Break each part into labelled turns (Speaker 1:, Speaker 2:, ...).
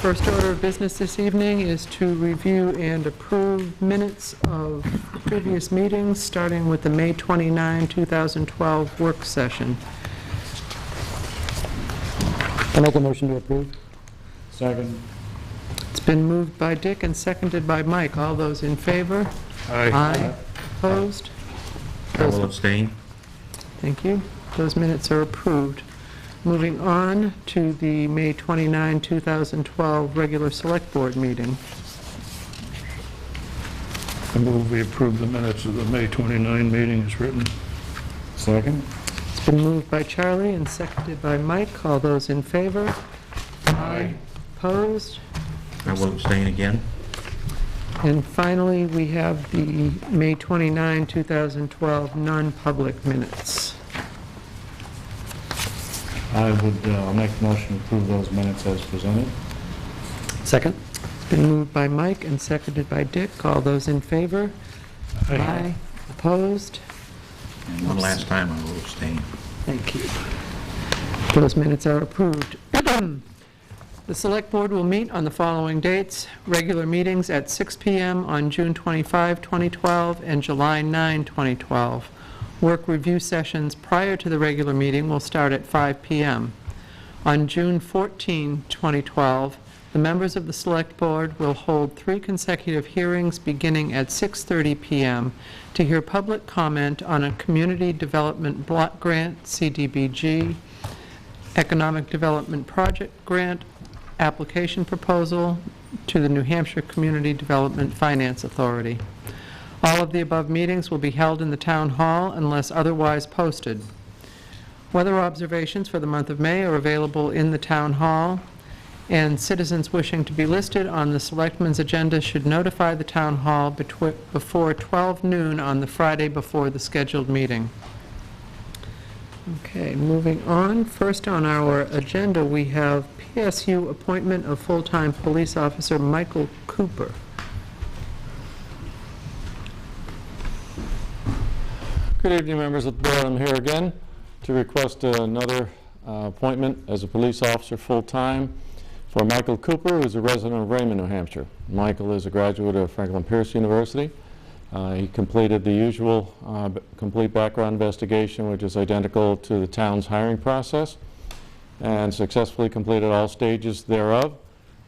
Speaker 1: First order of business this evening is to review and approve minutes of previous meetings, starting with the May 29, 2012 work session.
Speaker 2: I make a motion to approve.
Speaker 3: Second.
Speaker 1: It's been moved by Dick and seconded by Mike. All those in favor?
Speaker 3: Aye.
Speaker 1: Aye. Opposed?
Speaker 4: I will abstain.
Speaker 1: Thank you. Those minutes are approved. Moving on to the May 29, 2012 regular select board meeting.
Speaker 3: I move we approve the minutes of the May 29 meeting as written. Second.
Speaker 1: It's been moved by Charlie and seconded by Mike. All those in favor?
Speaker 3: Aye.
Speaker 1: Opposed?
Speaker 4: I will abstain again.
Speaker 1: And finally, we have the May 29, 2012 non-public minutes.
Speaker 3: I would make the motion to approve those minutes as presented.
Speaker 2: Second.
Speaker 1: It's been moved by Mike and seconded by Dick. All those in favor? Aye. Opposed?
Speaker 4: And one last time, I will abstain.
Speaker 1: Thank you. Those minutes are approved. The Select Board will meet on the following dates. Regular meetings at 6 p.m. on June 25, 2012 and July 9, 2012. Work review sessions prior to the regular meeting will start at 5 p.m. On June 14, 2012, the members of the Select Board will hold 3 consecutive hearings beginning at 6:30 p.m. to hear public comment on a Community Development Block Grant, CDBG, Economic Development Project Grant, application proposal to the New Hampshire Community Development Finance Authority. All of the above meetings will be held in the Town Hall unless otherwise posted. Weather observations for the month of May are available in the Town Hall, and citizens wishing to be listed on the Selectmen's agenda should notify the Town Hall before 12 noon on the Friday before the scheduled meeting. Okay, moving on. First on our agenda, we have PSU appointment of full-time police officer Michael Cooper.
Speaker 5: Good evening, members of the board. I'm here again to request another appointment as a police officer full-time for Michael Cooper, who is a resident of Raymond, New Hampshire. Michael is a graduate of Franklin Pierce University. He completed the usual complete background investigation, which is identical to the town's hiring process, and successfully completed all stages thereof.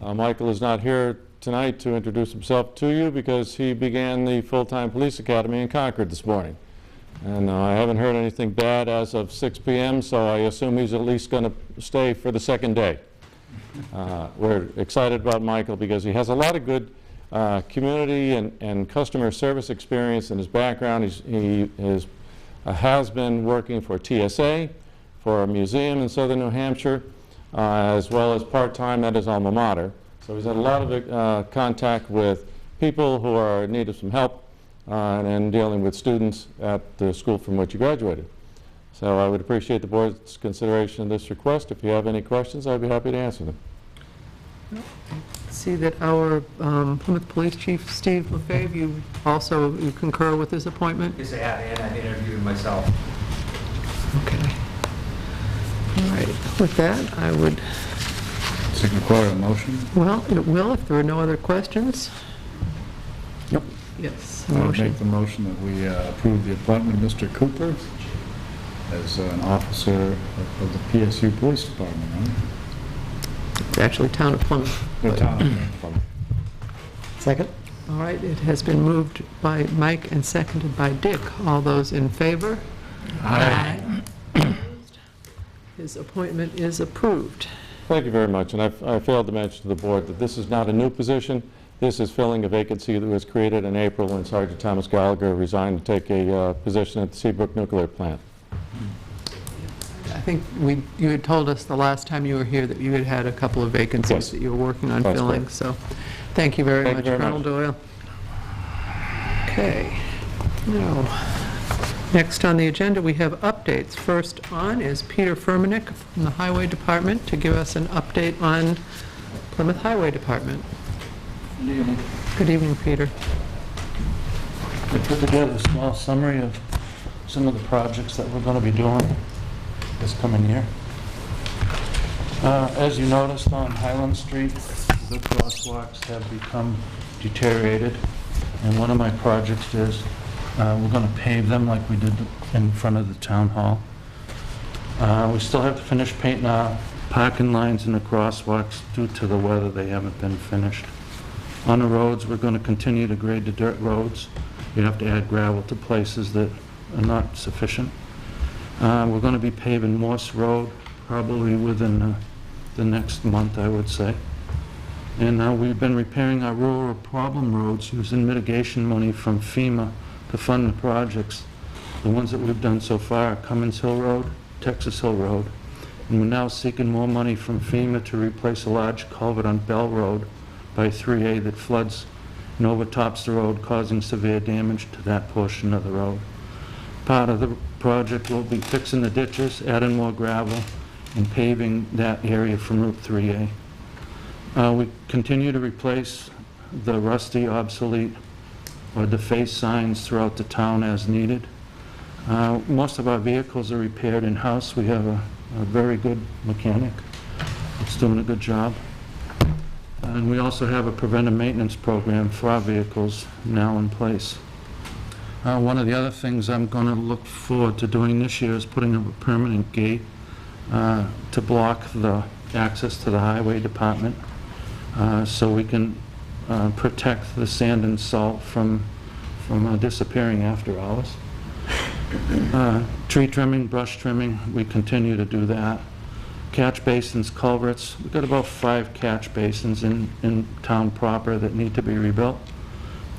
Speaker 5: Michael is not here tonight to introduce himself to you because he began the full-time police academy in Concord this morning. And I haven't heard anything bad as of 6 p.m., so I assume he's at least going to stay for the second day. We're excited about Michael because he has a lot of good community and customer service experience in his background. He has been working for TSA, for a museum in southern New Hampshire, as well as part-time at his alma mater. So he's had a lot of contact with people who are in need of some help and dealing with students at the school from which he graduated. So I would appreciate the board's consideration of this request. If you have any questions, I'd be happy to answer them.
Speaker 1: See that our Plymouth Police Chief, Steve Lefebvre, you concur with this appointment?
Speaker 6: Yes, I have, and I've interviewed him myself.
Speaker 1: Okay. All right. With that, I would...
Speaker 3: Does it require a motion?
Speaker 1: Well, it will if there are no other questions.
Speaker 2: Nope.
Speaker 1: Yes,
Speaker 3: I would
Speaker 1: motion.
Speaker 3: make the motion that we approve the appointment of Mr. Cooper as an officer of the PSU Police Department, right?
Speaker 1: It's actually Town of Plymouth.
Speaker 3: The town of Plymouth.
Speaker 2: Second.
Speaker 1: All right, it has been moved by Mike and seconded by Dick. All those in favor?
Speaker 3: Aye.
Speaker 1: His appointment is approved.
Speaker 5: Thank you very much. And I failed to mention to the board that this is not a new position. This is filling a vacancy that was created in April when Sergeant Thomas Gallagher resigned to take a position at the Seabrook Nuclear Plant.
Speaker 1: I think you had told us the last time you were here that you had had a couple of vacancies
Speaker 5: Yes.
Speaker 1: that you were working on
Speaker 5: That's
Speaker 1: filling.
Speaker 5: correct.
Speaker 1: So thank you very
Speaker 5: Thank
Speaker 1: much,
Speaker 5: you very
Speaker 1: Colonel
Speaker 5: much.
Speaker 1: Doyle. Okay. Now, next on the agenda, we have updates. First on is Peter Furmanick from the Highway Department to give us an update on Plymouth Highway Department.
Speaker 7: Good evening.
Speaker 1: Good evening, Peter.
Speaker 7: I put together a small summary of some of the projects that we're going to be doing this coming year. As you noticed on Highland Street, the crosswalks have become deteriorated, and one of my projects is we're going to pave them like we did in front of the town hall. We still have to finish painting our parking lines in the crosswalks due to the weather. They haven't been finished. On the roads, we're going to continue to grade the dirt roads. We have to add gravel to places that are not sufficient. We're going to be paving Morse Road probably within the next month, I would say. And we've been repairing our rural problem roads using mitigation money from FEMA to fund the projects. The ones that we've done so far are Cummins Hill Road, Texas Hill Road, and we're now seeking more money from FEMA to replace a large culvert on Bell Road by 3A that floods and overtops the road, causing severe damage to that portion of the road. Part of the project will be fixing the ditches, adding more gravel, and paving that area from Route 3A. We continue to replace the rusty, obsolete, or defaced signs throughout the town as needed. Most of our vehicles are repaired in-house. We have a very good mechanic that's doing a good job. And we also have a preventive maintenance program for our vehicles now in place. One of the other things I'm going to look forward to doing this year is putting up a permanent gate to block the access to the highway department so we can protect the sand and salt from disappearing after hours. Tree trimming, brush trimming, we continue to do that. Catch basins, culverts, we've got about 5 catch basins in town proper that need to be rebuilt.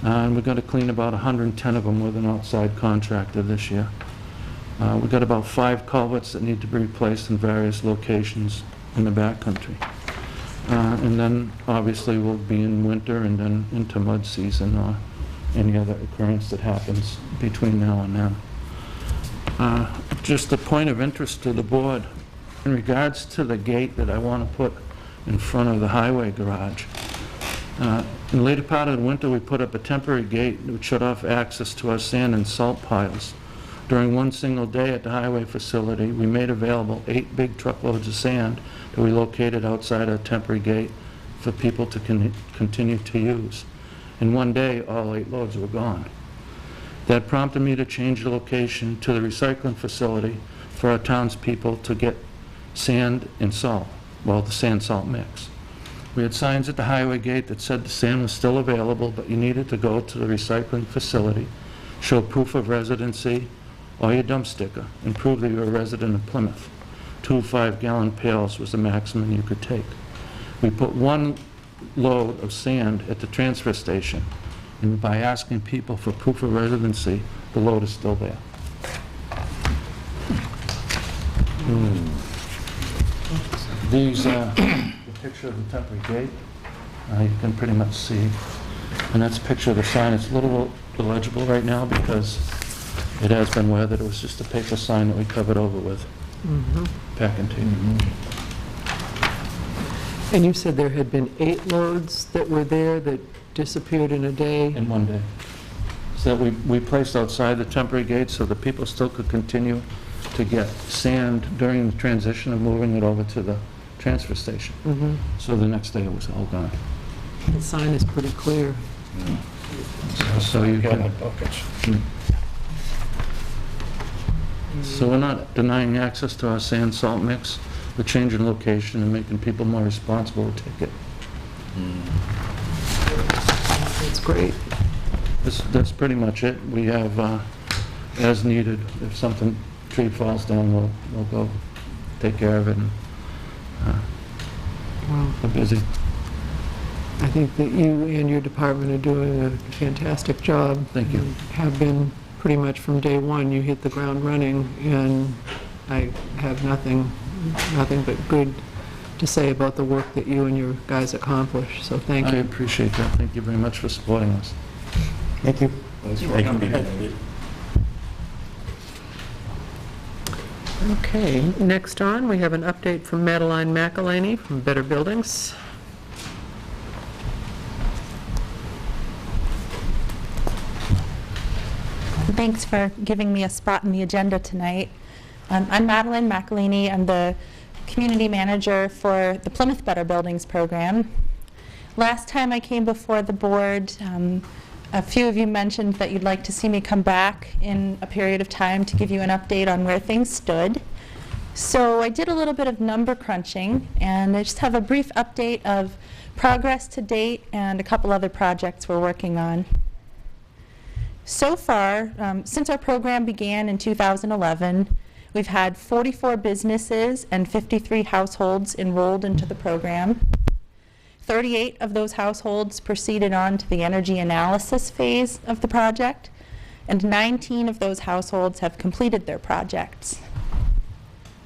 Speaker 7: And we've got to clean about 110 of them with an outside contractor this year. We've got about 5 culverts that need to be replaced in various locations in the backcountry. And then obviously we'll be in winter and then into mud season or any other occurrence that happens between now and then. Just a point of interest to the board, in regards to the gate that I want to put in front of the highway garage. In the later part of the winter, we put up a temporary gate that would shut off access to our sand and salt piles. During one single day at the highway facility, we made available 8 big truckloads of sand that we located outside our temporary gate for people to continue to use. In one day, all 8 loads were gone. That prompted me to change the location to the recycling facility for our townspeople to get sand and salt, well, the sand-salt mix. We had signs at the highway gate that said the sand was still available, but you needed to go to the recycling facility, show proof of residency, or your dump sticker, and prove that you were a resident of Plymouth. 2 5-gallon pails was the maximum you could take. We put 1 load of sand at the transfer station, and by asking people for proof of residency, the load is still there. These, the picture of the temporary gate, you can pretty much see, and that's a picture of the sign. It's a little illegible right now because it has been weathered. It was just a paper sign that we covered over with packing tape.
Speaker 1: And you said there had been 8 loads that were there that disappeared in a day?
Speaker 7: In one day. So that we placed outside the temporary gate so that people still could continue to get sand during the transition of moving it over to the transfer station. So the next day it was all gone.
Speaker 1: The sign is pretty clear.
Speaker 7: So you can, so we're not denying access to our sand salt mix. We're changing location and making people more responsible to take it.
Speaker 1: That's great.
Speaker 7: That's pretty much it. We have, as needed, if something, tree falls down, we'll go take care of it. And,
Speaker 1: Well,
Speaker 7: we're busy.
Speaker 1: I think that you and your department are doing a fantastic job.
Speaker 7: Thank you.
Speaker 1: Have been pretty much from day one. You hit the ground running, and I have nothing but good to say about the work that you and your guys accomplished, so thank
Speaker 7: I
Speaker 1: you.
Speaker 7: appreciate that. Thank you very much for supporting us.
Speaker 2: Thank you.
Speaker 1: Okay, next on, we have an update from Madeline McElaney from Better Buildings.
Speaker 8: Thanks for giving me a spot in the agenda tonight. I'm Madeline McElaney. I'm the community manager for the Plymouth Better Buildings program. Last time I came before the board, a few of you mentioned that you'd like to see me come back in a period of time to give you an update on where things stood. So I did a little bit of number crunching, and I just have a brief update of progress to date and a couple other projects we're working on. So far, since our program began in 2011, we've had 44 businesses and 53 households enrolled into the program. 38 of those households proceeded on to the energy analysis phase of the project, and 19 of those households have completed their projects.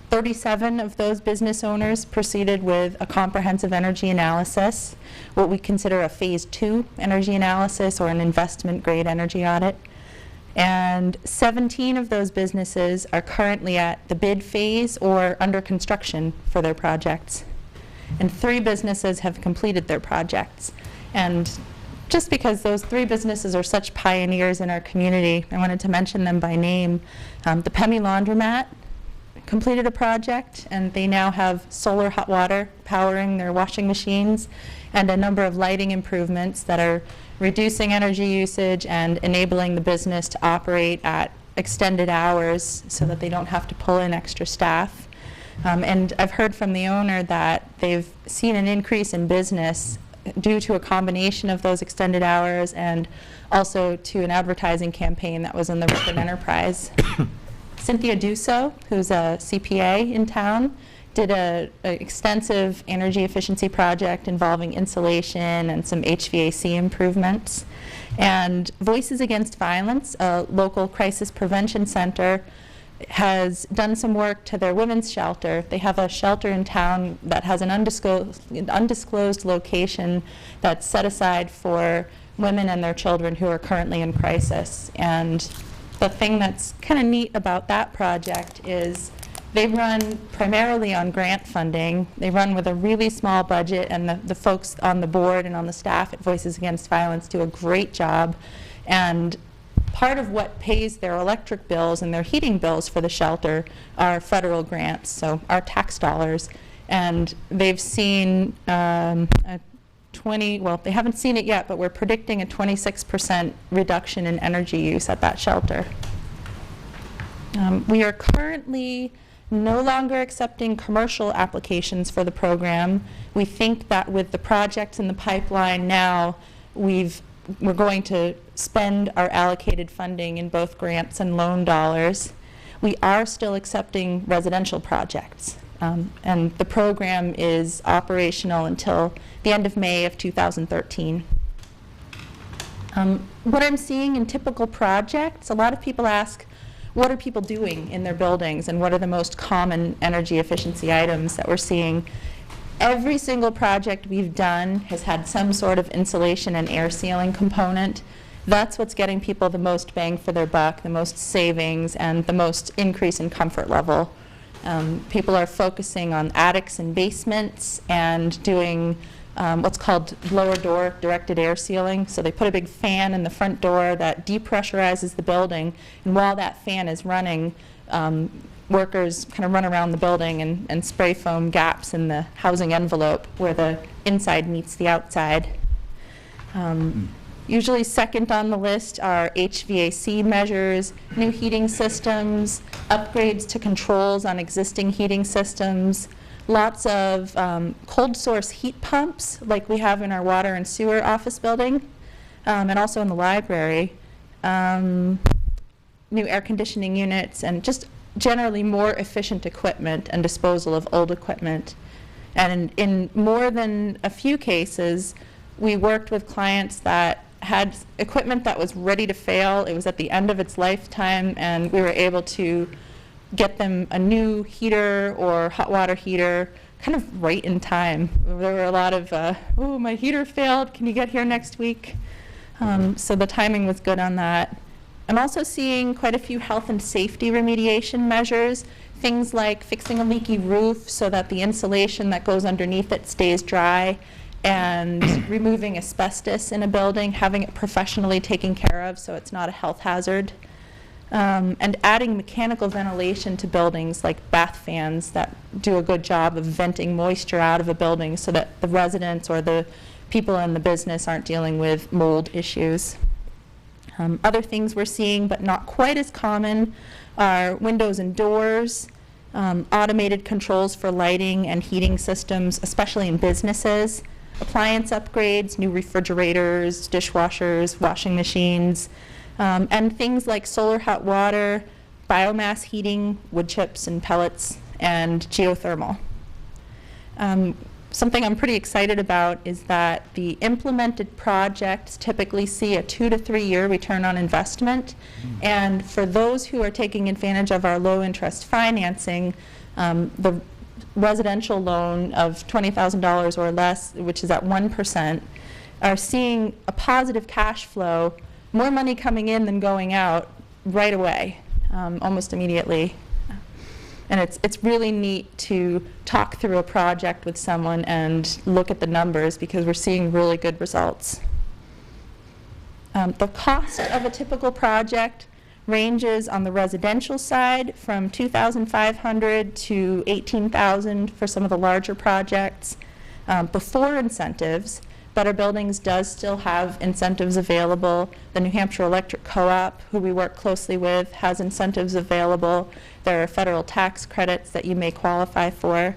Speaker 8: 37 of those business owners proceeded with a comprehensive energy analysis, what we consider a phase 2 energy analysis or an investment grade energy audit. And 17 of those businesses are currently at the bid phase or under construction for their projects. And 3 businesses have completed their projects. And just because those 3 businesses are such pioneers in our community, I wanted to mention them by name. The Pemmy Laundromat completed a project, and they now have solar hot water powering their washing machines, and a number of lighting improvements that are reducing energy usage and enabling the business to operate at extended hours so that they don't have to pull in extra staff. And I've heard from the owner that they've seen an increase in business due to a combination of those extended hours and also to an advertising campaign that was in the Ripon Enterprise. Cynthia Dusso, who's a CPA in town, did an extensive energy efficiency project involving insulation and some HVAC improvements. And Voices Against Violence, a local crisis prevention center, has done some work to their women's shelter. They have a shelter in town that has an undisclosed location that's set aside for women and their children who are currently in crisis. And the thing that's kind of neat about that project is they run primarily on grant funding. They run with a really small budget, and the folks on the board and on the staff at Voices Against Violence do a great job. And part of what pays their electric bills and their heating bills for the shelter are federal grants, so our tax dollars. And they've seen a 20, well, they haven't seen it yet, but we're predicting a 26% reduction in energy use at that shelter. We are currently no longer accepting commercial applications for the program. We think that with the projects in the pipeline now, we're going to spend our allocated funding in both grants and loan dollars. We are still accepting residential projects, and the program is operational until the end of May of 2013. What I'm seeing in typical projects, a lot of people ask, what are people doing in their buildings, and what are the most common energy efficiency items that we're seeing? Every single project we've done has had some sort of insulation and air sealing component. That's what's getting people the most bang for their buck, the most savings, and the most increase in comfort level. People are focusing on attics and basements and doing what's called blower door directed air sealing. So they put a big fan in the front door that depressurizes the building, and while that fan is running, workers kind of run around the building and spray foam gaps in the housing envelope where the inside meets the outside. Usually second on the list are HVAC measures, new heating systems, upgrades to controls on existing heating systems, lots of cold source heat pumps like we have in our water and sewer office building, and also in the library, new air conditioning units, and just generally more efficient equipment and disposal of old equipment. And in more than a few cases, we worked with clients that had equipment that was ready to fail. It was at the end of its lifetime, and we were able to get them a new heater or hot water heater kind of right in time. There were a lot of, oh, my heater failed, can you get here next week? So the timing was good on that. I'm also seeing quite a few health and safety remediation measures, things like fixing a leaky roof so that the insulation that goes underneath it stays dry, and removing asbestos in a building, having it professionally taken care of so it's not a health hazard, and adding mechanical ventilation to buildings like bath fans that do a good job of venting moisture out of a building so that the residents or the people in the business aren't dealing with mold issues. Other things we're seeing, but not quite as common, are windows and doors, automated controls for lighting and heating systems, especially in businesses, appliance upgrades, new refrigerators, dishwashers, washing machines, and things like solar hot water, biomass heating, wood chips and pellets, and geothermal. Something I'm pretty excited about is that the implemented projects typically see a 2 to 3 year return on investment. And for those who are taking advantage of our low interest financing, the residential loan of $20,000 or less, which is at 1%, are seeing a positive cash flow, more money coming in than going out right away, almost immediately. And it's really neat to talk through a project with someone and look at the numbers, because we're seeing really good results. The cost of a typical project ranges on the residential side from $2,500 to $18,000 for some of the larger projects. Before incentives, Better Buildings does still have incentives available. The New Hampshire Electric Co-op, who we work closely with, has incentives available. There are federal tax credits that you may qualify for.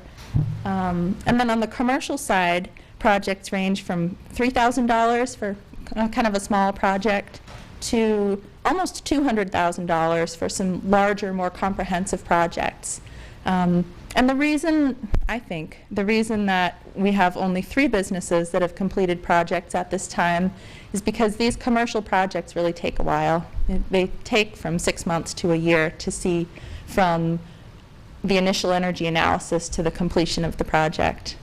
Speaker 8: And then on the commercial side, projects range from $3,000 for kind of a small project to almost $200,000 for some larger, more comprehensive projects. And the reason, I think, the reason that we have only 3 businesses that have completed projects at this time is because these commercial projects really take a while. They take from 6 months to a year to see from the initial energy analysis to the completion of the project.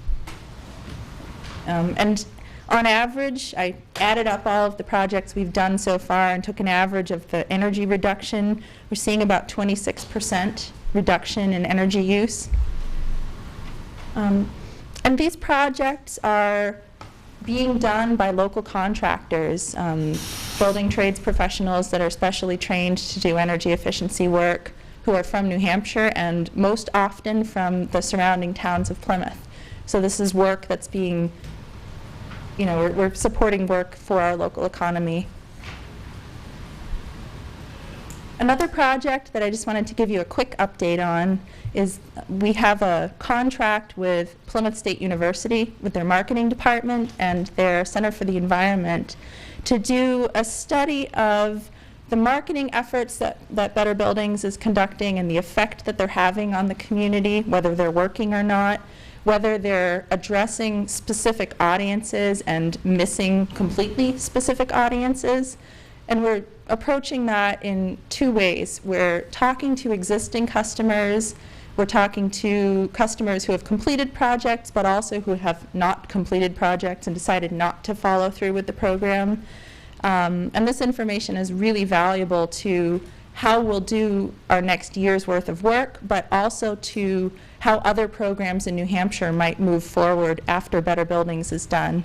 Speaker 8: And on average, I added up all of the projects we've done so far and took an average of the energy reduction. We're seeing about 26% reduction in energy use. And these projects are being done by local contractors, building trades professionals that are specially trained to do energy efficiency work, who are from New Hampshire and most often from the surrounding towns of Plymouth. So this is work that's being, you know, we're supporting work for our local economy. Another project that I just wanted to give you a quick update on is we have a contract with Plymouth State University, with their marketing department and their Center for the Environment, to do a study of the marketing efforts that Better Buildings is conducting and the effect that they're having on the community, whether they're working or not, whether they're addressing specific audiences and missing completely specific audiences. And we're approaching that in 2 ways. We're talking to existing customers, we're talking to customers who have completed projects, but also who have not completed projects and decided not to follow through with the program. And this information is really valuable to how we'll do our next year's worth of work, but also to how other programs in New Hampshire might move forward after Better Buildings is done.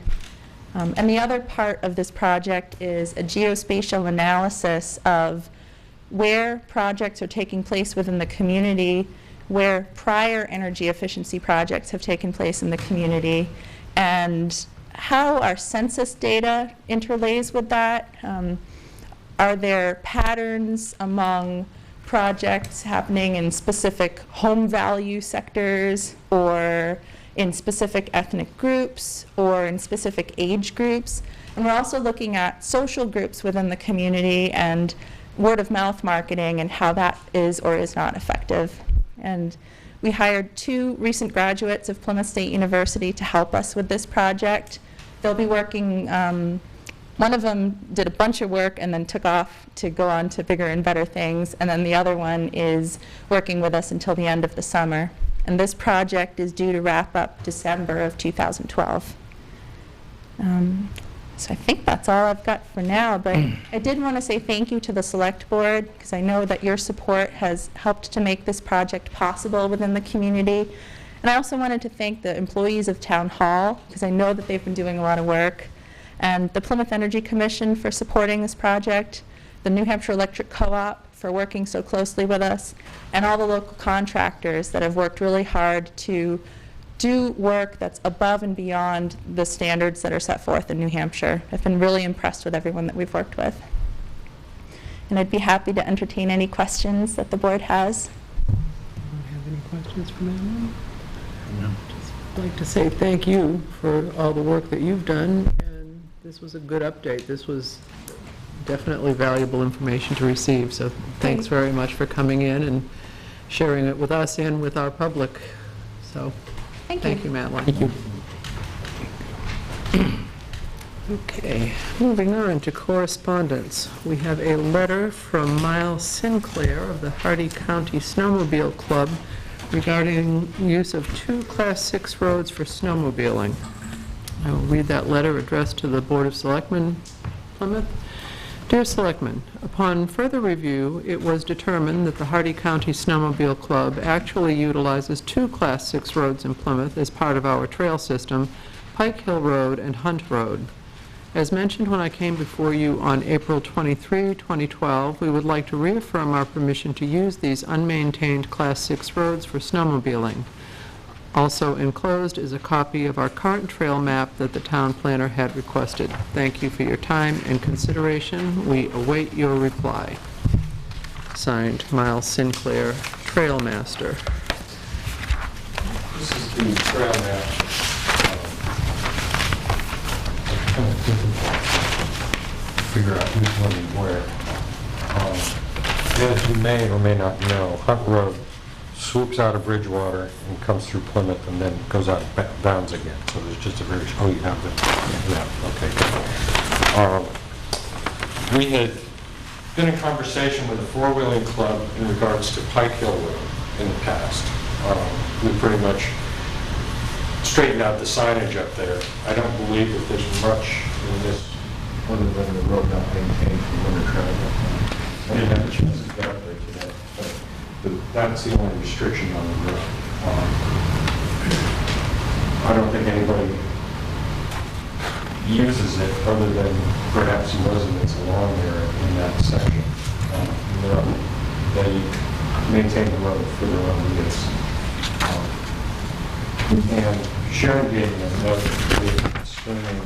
Speaker 8: And the other part of this project is a geospatial analysis of where projects are taking place within the community, where prior energy efficiency projects have taken place in the community, and how our census data interlays with that. Are there patterns among projects happening in specific home value sectors, or in specific ethnic groups, or in specific age groups? And we're also looking at social groups within the community and word-of-mouth marketing and how that is or is not effective. And we hired 2 recent graduates of Plymouth State University to help us with this project. They'll be working, one of them did a bunch of work and then took off to go on to bigger and better things, and then the other one is working with us until the end of the summer. And this project is due to wrap up December of 2012. So I think that's all I've got for now, but I did want to say thank you to the Select Board, because I know that your support has helped to make this project possible within the community. And I also wanted to thank the employees of Town Hall, because I know that they've been doing a lot of work, and the Plymouth Energy Commission for supporting this project, the New Hampshire Electric Co-op for working so closely with us, and all the local contractors that have worked really hard to do work that's above and beyond the standards that are set forth in New Hampshire. I've been really impressed with everyone that we've worked with. And I'd be happy to entertain any questions that the board has.
Speaker 1: Do you have any questions for Madeline? I'd like to say thank you for all the work that you've done, and this was a good update. This was definitely valuable information to receive, so thanks very much for coming in and sharing it with us and with our public. So, thank you, Madeline.
Speaker 2: Thank you.
Speaker 1: Okay, moving on to correspondence. We have a letter from Miles Sinclair of the Hardy County Snowmobile Club regarding use of 2 Class 6 roads for snowmobiling. I will read that letter addressed to the Board of Selectmen, Plymouth. Dear Selectmen, upon further review, it was determined that the Hardy County Snowmobile Club actually utilizes 2 Class 6 roads in Plymouth as part of our trail system, Pike Hill Road and Hunt Road. As mentioned when I came before you on April 23, 2012, we would like to reaffirm our permission to use these unmaintained Class 6 roads for snowmobiling. Also enclosed is a copy of our current trail map that the town planner had requested. Thank you for your time and consideration. We await your reply. Signed, Miles Sinclair, Trail Master.
Speaker 5: This is the trail map. Figure out who's living where. As you may or may not know, Hunt Road swoops out of Bridgewater and comes through Plymouth and then goes out of bounds again. So there's just a very, oh, you have the, yeah, okay. We had been in conversation with the four-wheeling club in regards to Pike Hill Road in the past. We pretty much straightened out the signage up there. I don't believe that there's much in this other than the road not maintained for winter travel. I didn't have a chance to get up there today, but that's the only restriction on the road. I don't think anybody uses it other than perhaps residents along there in that section. They maintain the road for their own use. And Sharon gave me a note concerning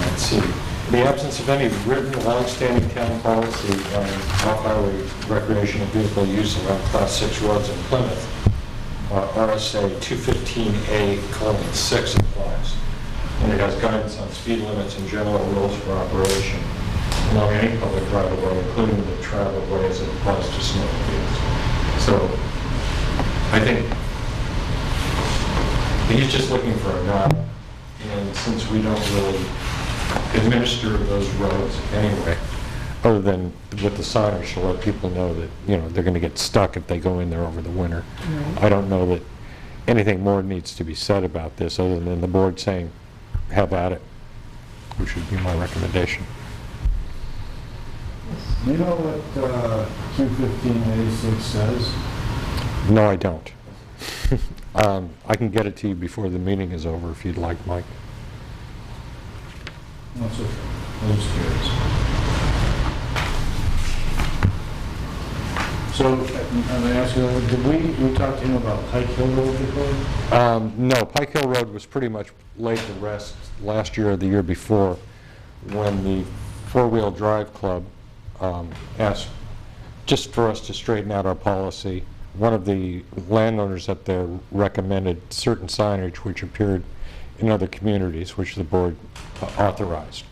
Speaker 5: let's see. In the absence of any written, long-standing town policy on off-highway recreational vehicle use around Class 6 roads in Plymouth, RSA 215A:6 applies. And it has guidance on speed limits and general rules for operation along any public right-of-way, including the travel ways that applies to snowmobiles. So I think he's just looking for a nod, and since we don't really administer those roads anyway, other than with the signage to let people know that, you know, they're going to get stuck if they go in there over the winter. Right. I don't know that anything more needs to be said about this other than the board saying, have at it, which would be my recommendation.
Speaker 3: You know what 215A6 says?
Speaker 5: No, I don't. I can get it to you before the meeting is over if you'd like, Mike.
Speaker 3: That's okay. I'm just curious. So, I'm going to ask you, did we talk to him about Pike Hill Road before?
Speaker 5: No, Pike Hill Road was pretty much laid to rest last year or the year before when the four-wheel drive club asked just for us to straighten out our policy. One of the landowners up there recommended certain signage which appeared in other communities, which the board authorized.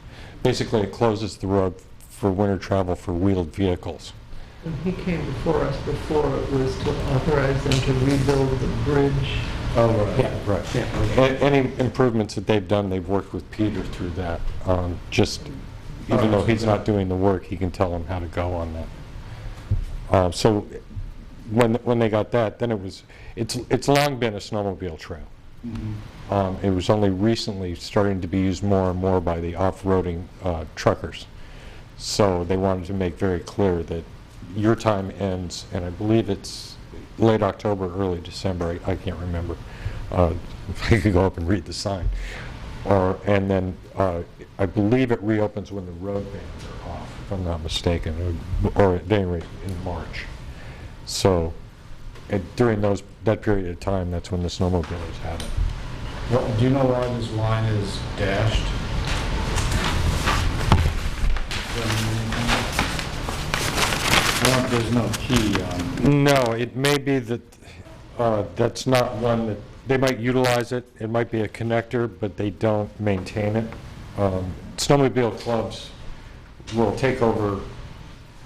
Speaker 5: Basically, it closes the road for winter travel for wheeled vehicles.
Speaker 1: When he came before us before, it was to authorize them to rebuild the bridge.
Speaker 5: Oh, right. Yeah, right. Yeah. Any improvements that they've done, they've worked with Peter through that. Even though he's not doing the work, he can tell them how to go on that. So when they got that, then it's long been a snowmobile trail. Mm-hmm. It was only recently starting to be used more and more by the off-roading truckers. So they wanted to make very clear that your time ends, and I believe it's late October, early December. I can't remember. I could go up and read the sign. And then I believe it reopens when the road bans are off, if I'm not mistaken, or at any rate in March. So during that period of time, that's when the snowmobilers had it.
Speaker 3: Do you know why this line is dashed? Well, there's no key on.
Speaker 5: No, it may be that that's not one that, they might utilize it, it might be a connector, but they don't maintain it. Snowmobile clubs will take over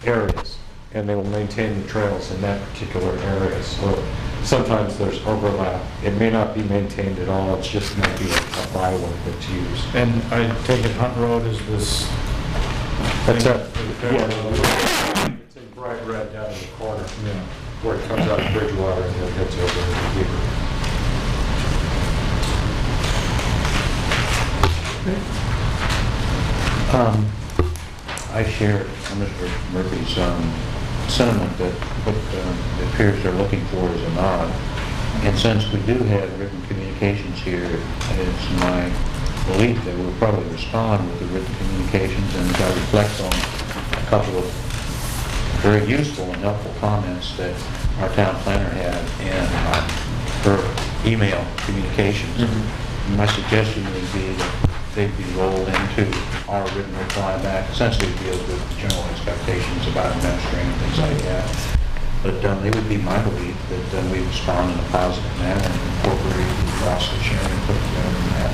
Speaker 5: areas, and they will maintain the trails in that particular area. So sometimes there's overlap. It may not be maintained at all, it's just might be a byway that's used.
Speaker 3: And I take it Hunt Road is this.
Speaker 5: That's
Speaker 3: thing
Speaker 5: it.
Speaker 3: for the
Speaker 5: Yeah, it's in bright red down in the corner,
Speaker 3: Yeah.
Speaker 5: where it comes out of Bridgewater and then gets over to Beaver.
Speaker 4: I share Mr. Murphy's sentiment that what it appears they're looking for is a nod. And since we do have written communications here, it's my belief that we'll probably respond with the written communications, and I reflect on a couple of very useful and helpful comments that our town planner had in her email communications. My suggestion would be that they'd be rolled into our written reply back. Essentially, it deals with general expectations about administering and things like that. But it would be my belief that we respond in a positive manner and incorporate the process sharing and put together in that.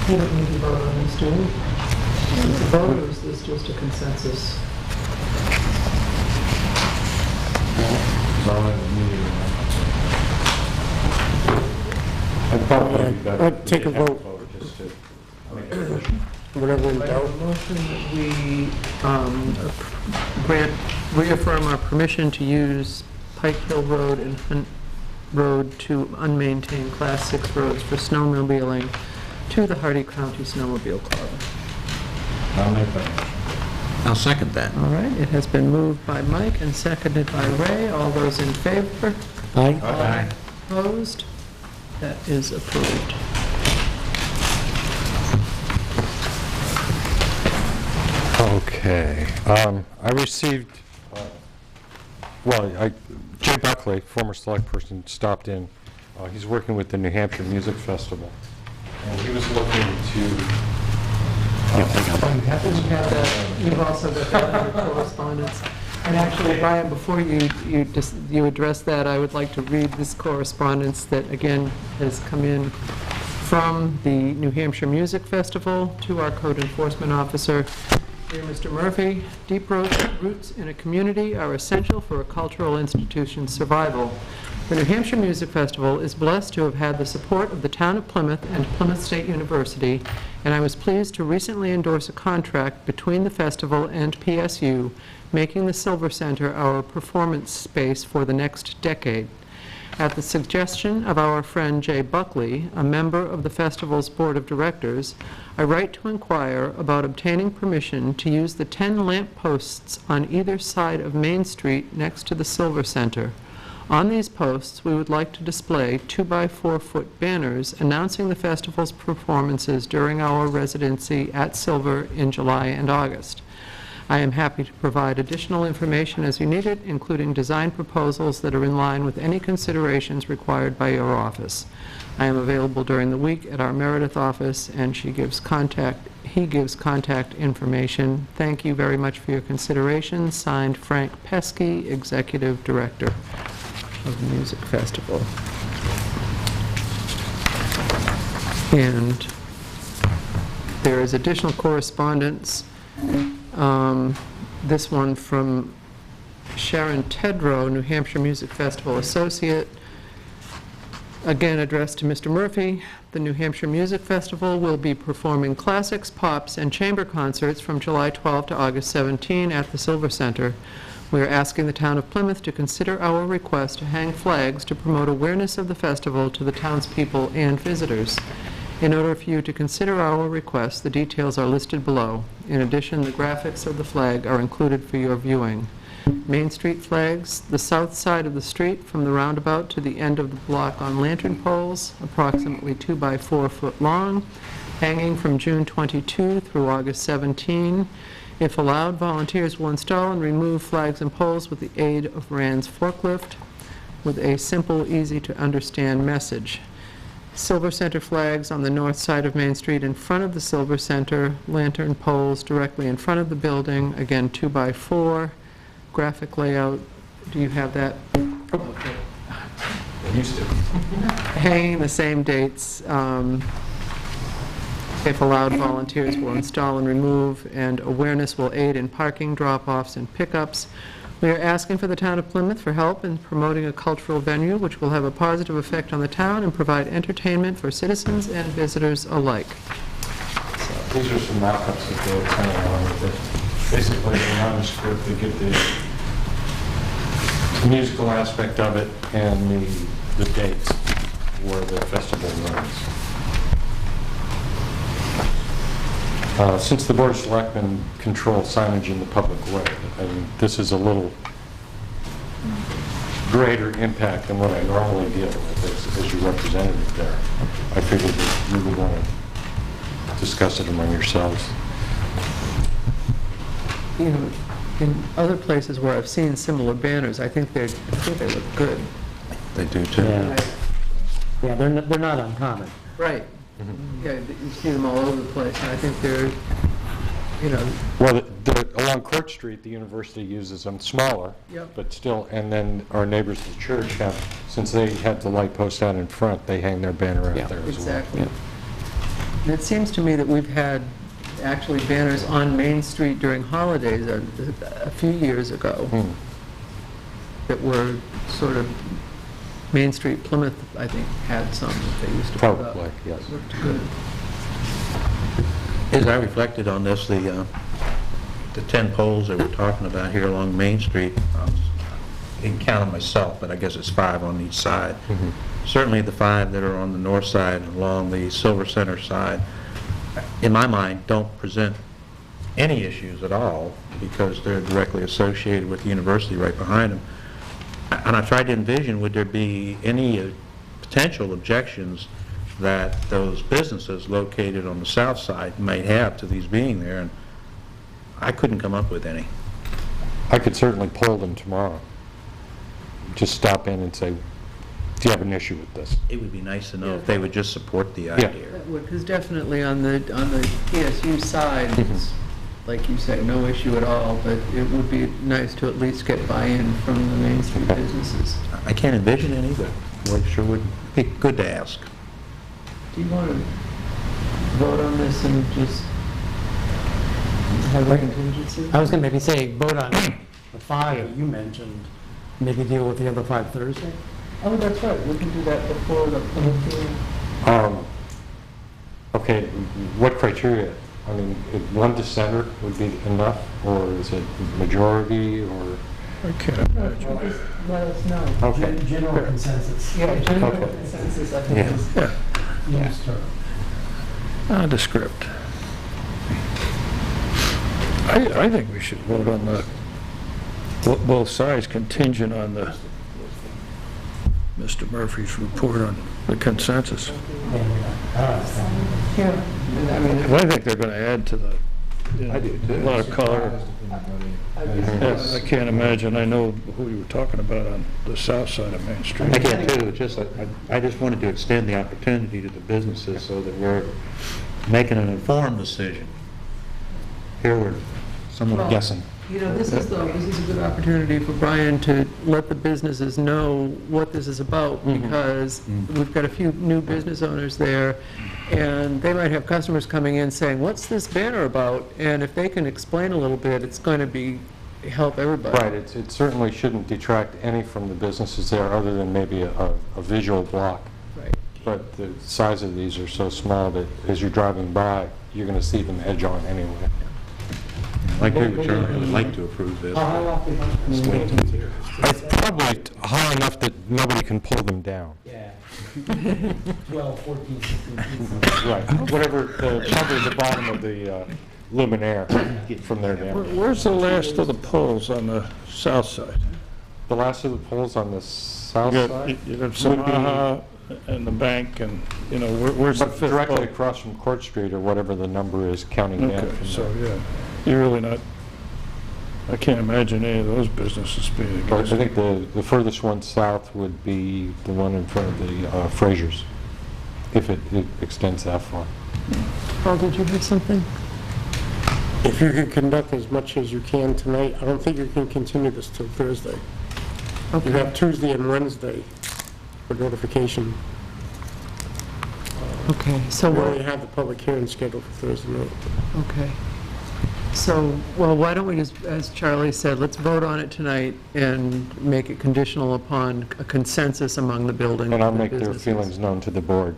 Speaker 1: We don't need to vote on this, do we? Vote, or is this just a consensus?
Speaker 5: I'd probably be better
Speaker 2: I'd take a
Speaker 5: if we had
Speaker 2: vote.
Speaker 5: just to make a motion.
Speaker 2: Whatever in
Speaker 1: I
Speaker 2: doubt.
Speaker 1: have a motion that we reaffirm our permission to use Pike Hill Road and Hunt Road to unmaintained Class 6 roads for snowmobiling to the Hardy County Snowmobile Club.
Speaker 3: I'll make that motion.
Speaker 4: I'll second that.
Speaker 1: All right, it has been moved by Mike and seconded by Ray. All those in favor?
Speaker 2: Aye.
Speaker 4: Aye.
Speaker 1: Opposed? That is approved.
Speaker 5: Okay. I received, Jay Buckley, former select person, stopped in. He's working with the New Hampshire Music Festival. And he was looking to...
Speaker 1: You've also got that under correspondence. And actually, Brian, before you address that, I would like to read this correspondence that, again, has come in from the New Hampshire Music Festival to our code enforcement officer. Dear Mr. Murphy, deep roots in a community are essential for a cultural institution's survival. The New Hampshire Music Festival is blessed to have had the support of the town of Plymouth and Plymouth State University, and I was pleased to recently endorse a contract between the festival and PSU, making the Silver Center our performance space for the next decade. At the suggestion of our friend Jay Buckley, a member of the festival's board of directors, I write to inquire about obtaining permission to use the 10 lamp posts on either side of Main Street next to the Silver Center. On these posts, we would like to display 2-by-4-foot banners announcing the festival's performances during our residency at Silver in July and August. I am happy to provide additional information as you need it, including design proposals that are in line with any considerations required by your office. I am available during the week at our Meredith office, and he gives contact information. Thank you very much for your consideration. Signed, Frank Pesky, Executive Director of the Music Festival. And there is additional correspondence. This one from Sharon Tedrow, New Hampshire Music Festival Associate, again addressed to Mr. Murphy. The New Hampshire Music Festival will be performing classics, pops, and chamber concerts from July 12 to August 17 at the Silver Center. We are asking the town of Plymouth to consider our request to hang flags to promote awareness of the festival to the townspeople and visitors. In order for you to consider our request, the details are listed below. In addition, the graphics of the flag are included for your viewing. Main Street flags, the south side of the street from the roundabout to the end of the block on lantern poles, approximately 2 by 4 foot long, hanging from June 22 through August 17. If allowed, volunteers will install and remove flags and poles with the aid of Rand's forklift with a simple, easy-to-understand message. Silver Center flags on the north side of Main Street in front of the Silver Center, lantern poles directly in front of the building, again 2 by 4. Graphic layout, do you have that? Okay.
Speaker 4: Used to.
Speaker 1: Hanging the same dates. If allowed, volunteers will install and remove, and awareness will aid in parking, drop-offs, and pickups. We are asking for the town of Plymouth for help in promoting a cultural venue which will have a positive effect on the town and provide entertainment for citizens and visitors alike.
Speaker 5: These are some mock-ups that they're kind of on with it. Basically, the non-script, they get the musical aspect of it and the dates where the festival runs. Since the Board of Selectmen control signage in the public way, and this is a little greater impact than what I normally deal with as your representative there, I figured that you would want to discuss it among yourselves.
Speaker 1: You know, in other places where I've seen similar banners, I think they look good.
Speaker 4: They do too.
Speaker 2: Yeah, they're not uncommon.
Speaker 1: Right. Yeah, you see them all over the place, and I think they're, you know...
Speaker 5: Well, along Court Street, the university uses them smaller,
Speaker 1: Yep.
Speaker 5: but still, and then our neighbors, the church, have, since they had the light post out in front, they hang their banner out there as well.
Speaker 1: Exactly. And it seems to me that we've had actually banners on Main Street during holidays a few years ago that were sort of, Main Street, Plymouth, I think, had some that they used to put up.
Speaker 5: Probably, yes.
Speaker 1: Looked good.
Speaker 4: As I reflected on this, the 10 poles that we're talking about here along Main Street, I didn't count them myself, but I guess it's 5 on each side. Certainly the 5 that are on the north side along the Silver Center side, in my mind, don't present any issues at all because they're directly associated with the university right behind them. And I tried to envision, would there be any potential objections that those businesses located on the south side might have to these being there, and I couldn't come up with any.
Speaker 5: I could certainly poll them tomorrow. Just stop in and say, do you have an issue with this?
Speaker 4: It would be nice to know if they would just support the idea.
Speaker 1: Because definitely on the PSU side, it's, like you say, no issue at all, but it would be nice to at least get buy-in from the Main Street businesses.
Speaker 4: I can't envision any, but well, it sure would be good to ask.
Speaker 1: Do you want to vote on this and just have a contingency?
Speaker 2: I was going to maybe say, vote on the 5 that you mentioned, maybe deal with the other 5 Thursday.
Speaker 1: Oh, that's right, we can do that before the public hearing.
Speaker 5: Okay, what criteria? I mean, if 1 dissenter would be enough, or is it majority, or?
Speaker 3: I can't imagine.
Speaker 1: Just let us know.
Speaker 5: Okay.
Speaker 2: General consensus.
Speaker 1: Yeah, general
Speaker 5: Okay.
Speaker 1: consensus, I think
Speaker 4: Yeah.
Speaker 1: is...
Speaker 3: Yeah. Nondescript. I think we should vote on the, both sides contingent on the, Mr. Murphy's report on the consensus.
Speaker 1: Yeah, I mean,
Speaker 3: And I think they're going to add to the, you know,
Speaker 4: I do, too.
Speaker 3: a lot of color. Yeah, I can't imagine, I know who you were talking about on the south side of Main Street.
Speaker 4: I can too, just, I just wanted to extend the opportunity to the businesses so that we're making an informed decision. Here we're somewhat guessing.
Speaker 1: you know, this is a good opportunity for Brian to let the businesses know what this is about, because we've got a few new business owners there, and they might have customers coming in saying, what's this banner about? And if they can explain a little bit, it's going to help everybody.
Speaker 5: Right, it certainly shouldn't detract any from the businesses there, other than maybe a visual block.
Speaker 1: Right.
Speaker 5: But the size of these are so small that as you're driving by, you're going to see them edge on anyway.
Speaker 4: I agree with Charlie, I would like to approve this. Just wait till it's here.
Speaker 5: It's probably high enough that nobody can pull them down.
Speaker 2: Yeah. 12, 14, 15 feet.
Speaker 5: Right, whatever, probably the bottom of the luminaire from there down.
Speaker 9: Where's the last of the poles on the south side?
Speaker 5: The last of the poles on the south
Speaker 9: You
Speaker 5: side?
Speaker 9: got, you got Samaha and the bank and, you know, where's the fifth
Speaker 5: Directly
Speaker 9: pole?
Speaker 5: across from Court Street or whatever the number is, counting down
Speaker 9: Okay,
Speaker 5: from
Speaker 9: so,
Speaker 5: there.
Speaker 9: yeah, you're really not, I can't imagine any of those businesses being
Speaker 5: But I
Speaker 9: against it.
Speaker 5: think the furthest one south would be the one in front of the Frasers, if it extends that far.
Speaker 1: Paul, did you have something?
Speaker 2: If you can conduct as much as you can tonight, I don't think you can continue this till Thursday. You
Speaker 1: Okay,
Speaker 2: have Tuesday and Wednesday for notification.
Speaker 1: okay, so
Speaker 2: We
Speaker 1: we'll...
Speaker 2: already have the public hearing scheduled for Thursday night.
Speaker 1: Okay. So, well, why don't we just, as Charlie said, let's vote on it tonight and make it conditional upon a consensus among the building
Speaker 5: And I'll
Speaker 1: the
Speaker 5: make their
Speaker 1: businesses.
Speaker 5: feelings known to the board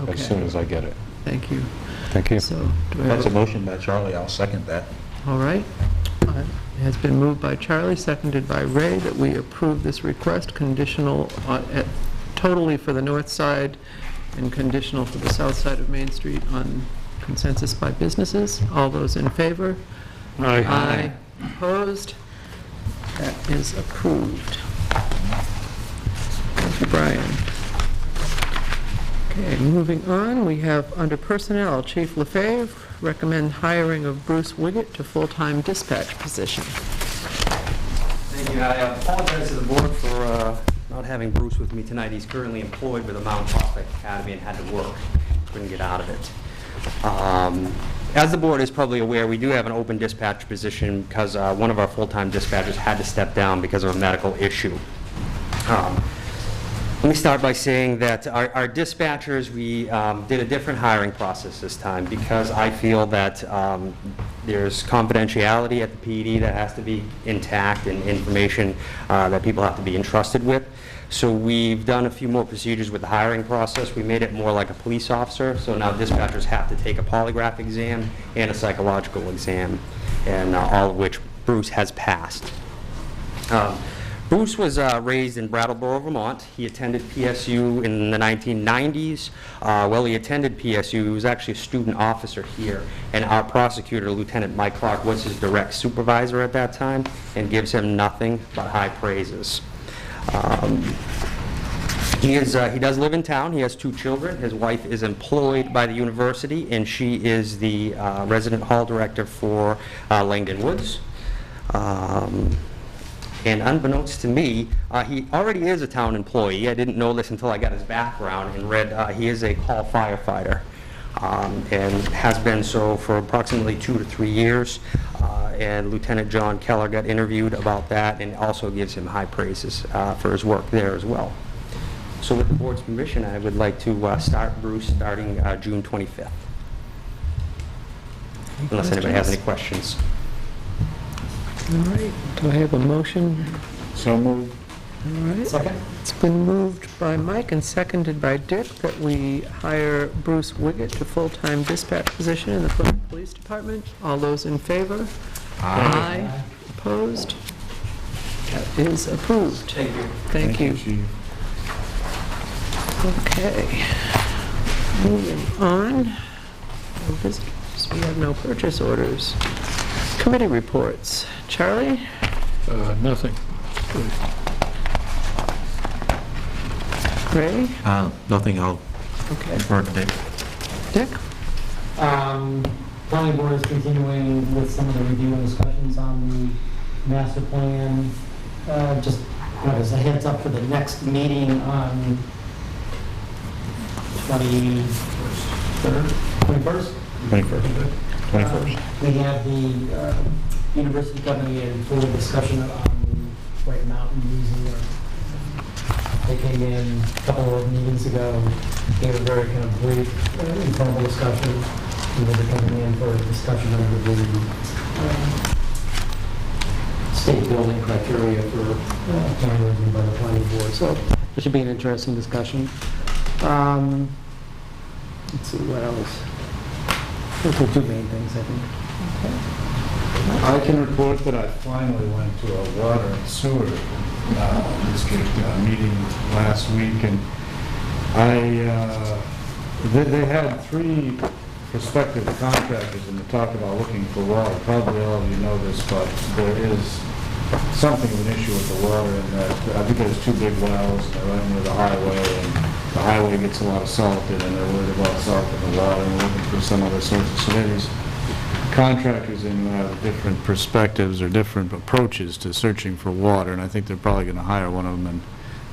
Speaker 1: Okay.
Speaker 5: as soon as I get it.
Speaker 1: Thank you.
Speaker 5: Thank you.
Speaker 1: So, do I
Speaker 4: That's a
Speaker 1: have,
Speaker 4: motion by Charlie, I'll second that.
Speaker 1: all right. It has been moved by Charlie, seconded by Ray, that we approve this request conditional totally for the north side and conditional for the south side of Main Street on consensus by businesses. All those in favor? Aye. Opposed? That is approved. Thank you, Brian. Okay, moving on, we have under personnel, Chief Lefebvre recommend hiring of Bruce Wiggett to full-time dispatch position.
Speaker 6: Thank you. I apologize to the board for not having Bruce with me tonight. He's currently employed with the Mount Prospect Academy and had to work. Couldn't get out of it. As the board is probably aware, we do have an open dispatch position because one of our full-time dispatchers had to step down because of a medical issue. Let me start by saying that our dispatchers, we did a different hiring process this time because I feel that there's confidentiality at the PD that has to be intact and information that people have to be entrusted with. So we've done a few more procedures with the hiring process. We made it more like a police officer. So now dispatchers have to take a polygraph exam and a psychological exam, and all of which Bruce has passed. Bruce was raised in Brattleboro, Vermont. He attended PSU in the 1990s. While he attended PSU, he was actually a student officer here, and our prosecutor, Lieutenant Mike Clark, was his direct supervisor at that time and gives him nothing but high praises. He does live in town. He has 2 children. His wife is employed by the university, and she is the resident hall director for Langdon Woods. And unbeknownst to me, he already is a town employee. I didn't know this until I got his background and read he is a call firefighter and has been so for approximately 2 to 3 years. And Lieutenant John Keller got interviewed about that and also gives him high praises for his work there as well. So with the board's permission, I would like to start Bruce starting June 25th. Unless anybody has any questions.
Speaker 1: All right, do I have a motion?
Speaker 3: So moved.
Speaker 1: All right.
Speaker 6: Second?
Speaker 1: It's been moved by Mike and seconded by Dick that we hire Bruce Wiggett to full-time dispatch position in the Plymouth Police Department. All those in favor? Aye. Opposed? That is approved.
Speaker 6: Thank you.
Speaker 1: Thank you.
Speaker 3: Chief.
Speaker 1: Okay. Moving on. No visitors. We have no purchase orders. Committee reports. Charlie?
Speaker 9: Nothing.
Speaker 1: Ray?
Speaker 4: Nothing, I'll
Speaker 1: Okay.
Speaker 4: refer to Dick.
Speaker 1: Dick?
Speaker 10: Planning board is continuing with some of the review and discussions on the master plan. Just as a heads up for the next meeting on 21st.
Speaker 4: 21st.
Speaker 10: We have the university coming in for discussion on White Mountain using they came in a couple of meetings ago, gave a very kind of brief informal discussion, and they're coming in for a discussion of the state building criteria for planning review by the planning board. So it should be an interesting discussion. Let's see, what else? Those are 2 main things, I think.
Speaker 3: I can report that I finally went to a water and sewer district meeting last week, and they had 3 prospective contractors and to talk about looking for water, probably all of you know this, but there is something of an issue with the water in that, I think there's two big wells, and they're right near the highway, and the highway gets a lot of salted, and they're worried about salt in the water, and looking for some other sources. So there's contractors in different perspectives or different approaches to searching for water, and I think they're probably going to hire one of them and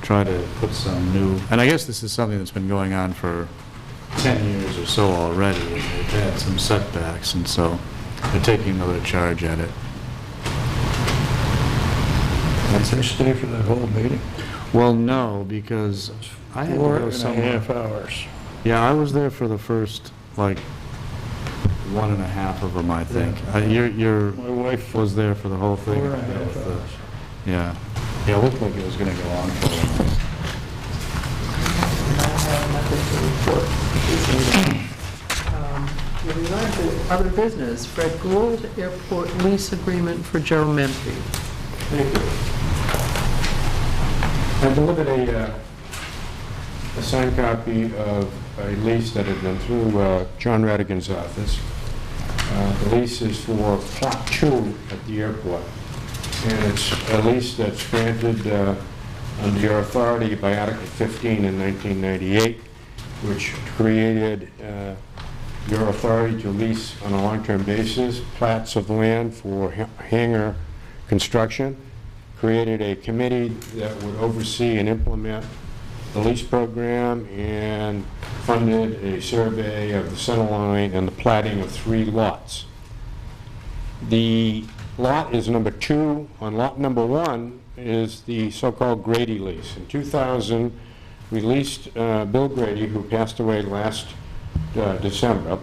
Speaker 3: try to put some new, and I guess this is something that's been going on for 10 years or so already, and they've had some setbacks, and so they're taking another charge at it.
Speaker 9: Did they stay for that whole meeting?
Speaker 3: Well, no, because I had to go
Speaker 9: 4.5 hours.
Speaker 3: Yeah, I was there for the first, like, 1.5 of them, I think. Your
Speaker 9: My wife
Speaker 3: was there for the whole thing?
Speaker 9: 4.5 hours.
Speaker 3: Yeah. Yeah, it looked like it was going to go on for a while.
Speaker 1: Moving on to other business, Fred Gould, airport lease agreement for Joe Menfe.
Speaker 11: Thank you. I delivered a signed copy of a lease that had been through John Radigan's office. The lease is for Plot 2 at the airport. And it's a lease that's granted under your authority by Article 15 in 1998, which created your authority to lease on a long-term basis plats of land for hangar construction, created a committee that would oversee and implement the lease program, and funded a survey of the center line and the platting of 3 lots. The lot is number 2. On lot number 1 is the so-called Grady lease. In 2000, we leased Bill Grady, who passed away last December,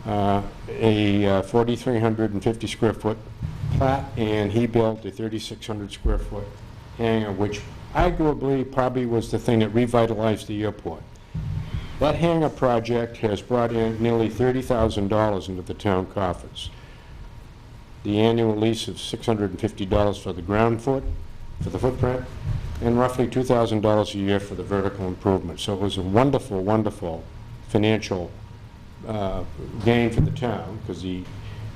Speaker 11: a 4,350 square foot plat, and he built a 3,600 square foot hangar, which arguably probably was the thing that revitalized the airport. That hangar project has brought in nearly $30,000 into the town coffers. The annual lease of $650 for the ground foot, for the footprint, and roughly $2,000 a year for the vertical improvement. So it was a wonderful, wonderful financial gain for the town, because the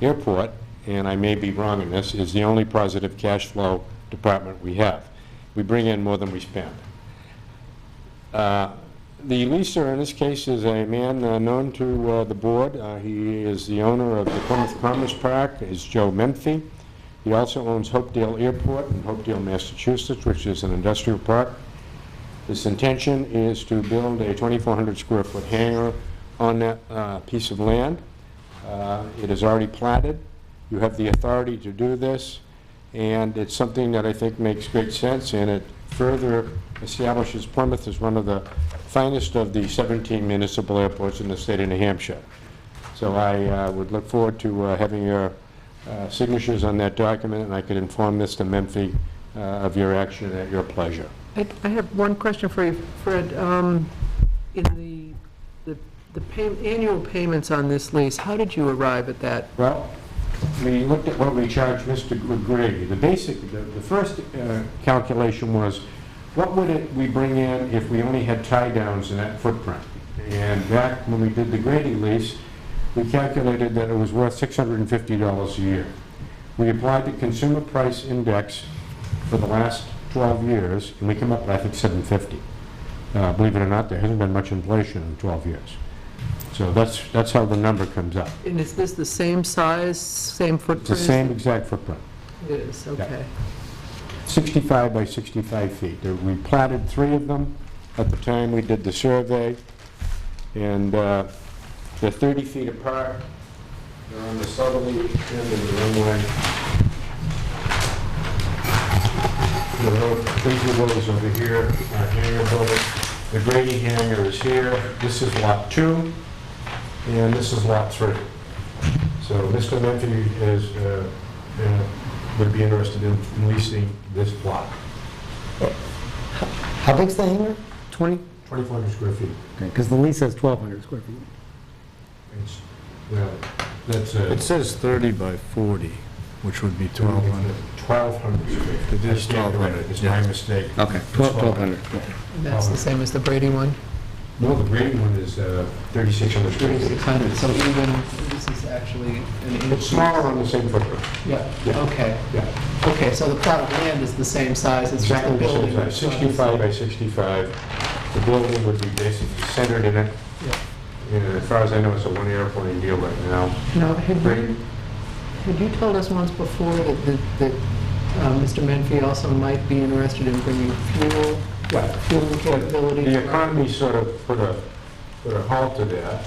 Speaker 11: airport, and I may be wrong in this, is the only positive cash flow department we have. We bring in more than we spend. The leaser in this case is a man known to the board. He is the owner of the Plymouth Commerce Park, is Joe Menfe. He also owns Hopedale Airport in Hopedale, Massachusetts, which is an industrial park. His intention is to build a 2,400 square foot hangar on that piece of land. It is already platted. You have the authority to do this, and it's something that I think makes great sense, and it further establishes Plymouth as one of the finest of the 17 municipal airports in the state of New Hampshire. So I would look forward to having your signatures on that document, and I could inform Mr. Menfe of your action at your pleasure.
Speaker 1: I have one question for you, Fred. In the annual payments on this lease, how did you arrive at that?
Speaker 11: Well, we looked at what we charged Mr. Grady. The first calculation was, what would we bring in if we only had tie downs in that footprint? And back when we did the Grady lease, we calculated that it was worth $650 a year. We applied the consumer price index for the last 12 years, and we came up with, I think, $750. Believe it or not, there hasn't been much inflation in 12 years. So that's how the number comes up.
Speaker 1: And is this the same size, same footprint?
Speaker 11: It's the same exact footprint.
Speaker 1: It is, okay.
Speaker 11: 65 by 65 feet. We platted 3 of them at the time we did the survey, and they're 30 feet apart. They're on the southerly end of the runway. The road, principal is over here, our hangar building. The Grady hangar is here. This is lot 2, and this is lot 3. So Mr. Menfe is would be interested in leasing this plot.
Speaker 10: How big's the hangar?
Speaker 11: 2,400 square feet.
Speaker 10: Because the lease says 1,200 square feet.
Speaker 11: It's, well, that's
Speaker 3: It says 30 by 40, which would be 1,200.
Speaker 11: 1,200 square feet.
Speaker 3: It is 1,200,
Speaker 11: It's
Speaker 3: yeah.
Speaker 11: my mistake.
Speaker 10: Okay,
Speaker 11: It's
Speaker 10: 1,200.
Speaker 1: And that's the same as the Brady one?
Speaker 11: No, the green one is 3,600 square feet.
Speaker 1: 3,600, so even, this is actually an increase.
Speaker 11: It's smaller on the same footprint.
Speaker 1: Yeah,
Speaker 11: Yeah.
Speaker 1: okay.
Speaker 11: Yeah.
Speaker 1: Okay, so the plot of land is the same size, it's just the
Speaker 11: Exactly the
Speaker 1: building.
Speaker 11: same size, 65 by 65. The building would be basically centered in it.
Speaker 1: Yeah.
Speaker 11: And as far as I know, it's a one airplane deal right now.
Speaker 1: Now, had
Speaker 11: Green.
Speaker 1: you told us once before that Mr. Menfee also might be interested in bringing fuel capability?
Speaker 11: The economy sort of put a halt to that.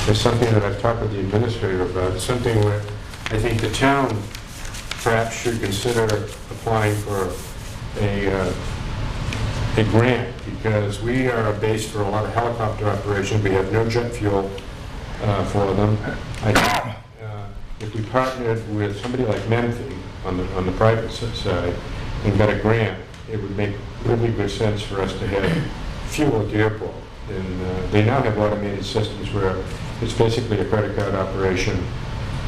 Speaker 11: It's something that I've talked with the administrator about, something where I think the town perhaps should consider applying for a grant, because we are a base for a lot of helicopter operations. We have no jet fuel for them. I think if we partnered with somebody like Menfee on the private side and got a grant, it would make really good sense for us to have fuel at the airport. And they now have automated systems where it's basically a credit card operation,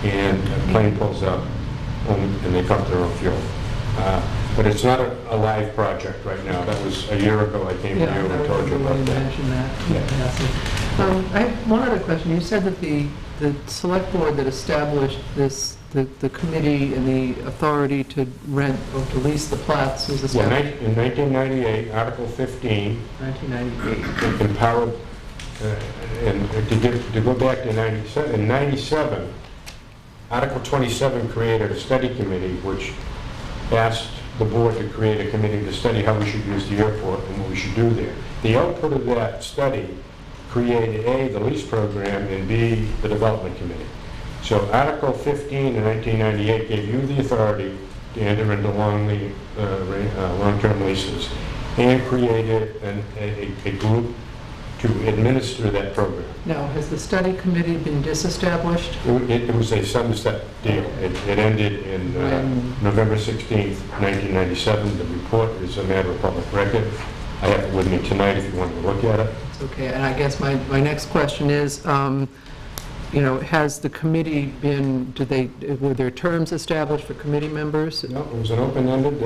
Speaker 11: and a plane pulls up and they pump their own fuel. But it's not a live project right now. That was a year ago I came to you
Speaker 1: Yeah,
Speaker 11: and told you about
Speaker 1: you
Speaker 11: that.
Speaker 1: mentioned that.
Speaker 11: Yeah.
Speaker 1: I have one other question. You said that the select board that established this, the committee and the authority to rent or to lease the plats was
Speaker 11: Well,
Speaker 1: established
Speaker 11: in 1998, Article 15,
Speaker 1: in 1998.
Speaker 11: empowered, and to go back to 97, in 97, Article 27 created a study committee which asked the board to create a committee to study how we should use the airport and what we should do there. The output of that study created A, the lease program, and B, the development committee. So Article 15 in 1998 gave you the authority to enter into long-term leases and created a group to administer that program.
Speaker 1: Now, has the study committee been disestablished?
Speaker 11: It was a sunset deal. It ended in November 16th, 1997. The report is a matter of public record. I have it with me tonight if you want to look at it.
Speaker 1: It's okay, and I guess my next question is, has the committee been, were there terms established for committee members?
Speaker 11: No, it was an open-ended,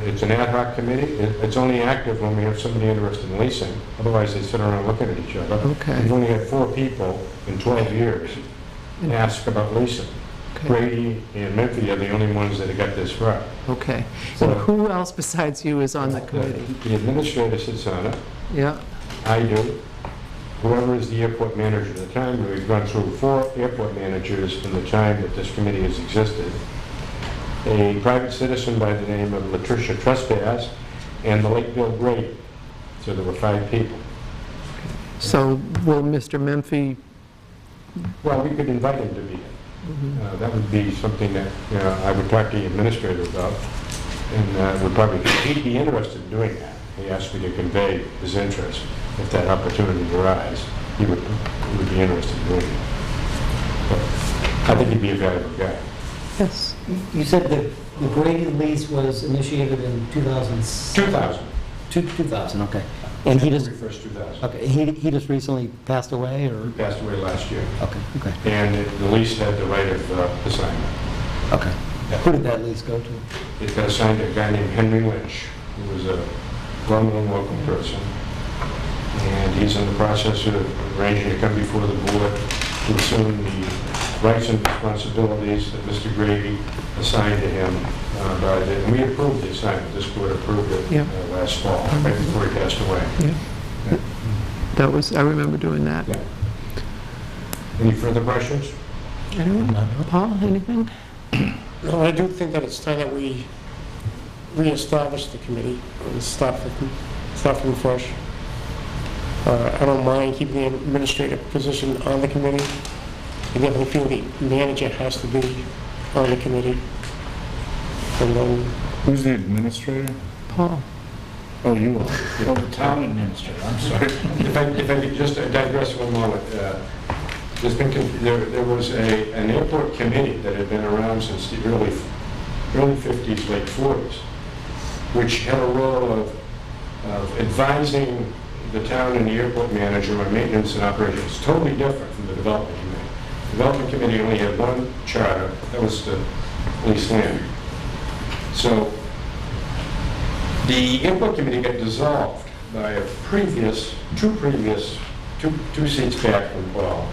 Speaker 11: it's an ad hoc committee. It's only active when we have somebody interested in leasing. Otherwise, they sit around looking at each other.
Speaker 1: Okay.
Speaker 11: We've only had 4 people in 12 years ask about leasing.
Speaker 1: Okay.
Speaker 11: Grady and Menfee are the only ones that have got this far.
Speaker 1: Okay, so who else besides you is on the committee?
Speaker 11: The administrator sits on it.
Speaker 1: Yeah,
Speaker 11: I do. Whoever is the airport manager at the time, we've gone through 4 airport managers in the time that this committee has existed. A private citizen by the name of Latricia Trespass, and the late Bill Grady. So there were 5 people.
Speaker 1: so will Mr. Menfee,
Speaker 11: Well, we could invite him to be here. That would be something that I would talk to the administrator about, and he'd be interested in doing that. He asked me to convey his interest. If that opportunity arises, he would be interested in doing it. But I think he'd be a valuable guy.
Speaker 1: yes,
Speaker 10: You said that the Grady lease was initiated in 2000?
Speaker 11: 2000.
Speaker 10: 2000, okay. And he just,
Speaker 11: January 1st, 2000.
Speaker 10: okay, he just recently passed away, or?
Speaker 11: He passed away last year.
Speaker 10: Okay, okay,
Speaker 11: And the lease had the right of assignment.
Speaker 10: okay. Who did that lease go to?
Speaker 11: It got assigned to a guy named Henry Lynch, who was a well-known local person. And he's in the process of arranging to come before the board to assume the rights and responsibilities that Mr. Grady assigned to him and we approved the assignment. This board approved it
Speaker 1: Yeah.
Speaker 11: Last fall, right before he passed away.
Speaker 1: yeah. That was, I remember doing that.
Speaker 11: Yeah. Any further questions?
Speaker 1: Anyone? Paul, anything?
Speaker 2: No, I do think that it's time that we reestablish the committee and start from fresh. I don't mind keeping the administrative position on the committee. I definitely feel the manager has to be on the committee. And then,
Speaker 9: Who's the administrator?
Speaker 1: Paul?
Speaker 9: Oh, you are.
Speaker 3: Oh, the town administrator, I'm sorry.
Speaker 11: If I could just digress for a moment. There was an airport committee that had been around since the early 50s, late 40s, which had a role of advising the town and the airport manager on maintenance and operations. Totally different from the development committee. The development committee only had one charter, that was the lease land. So the airport committee got dissolved by a two seats back from Paul.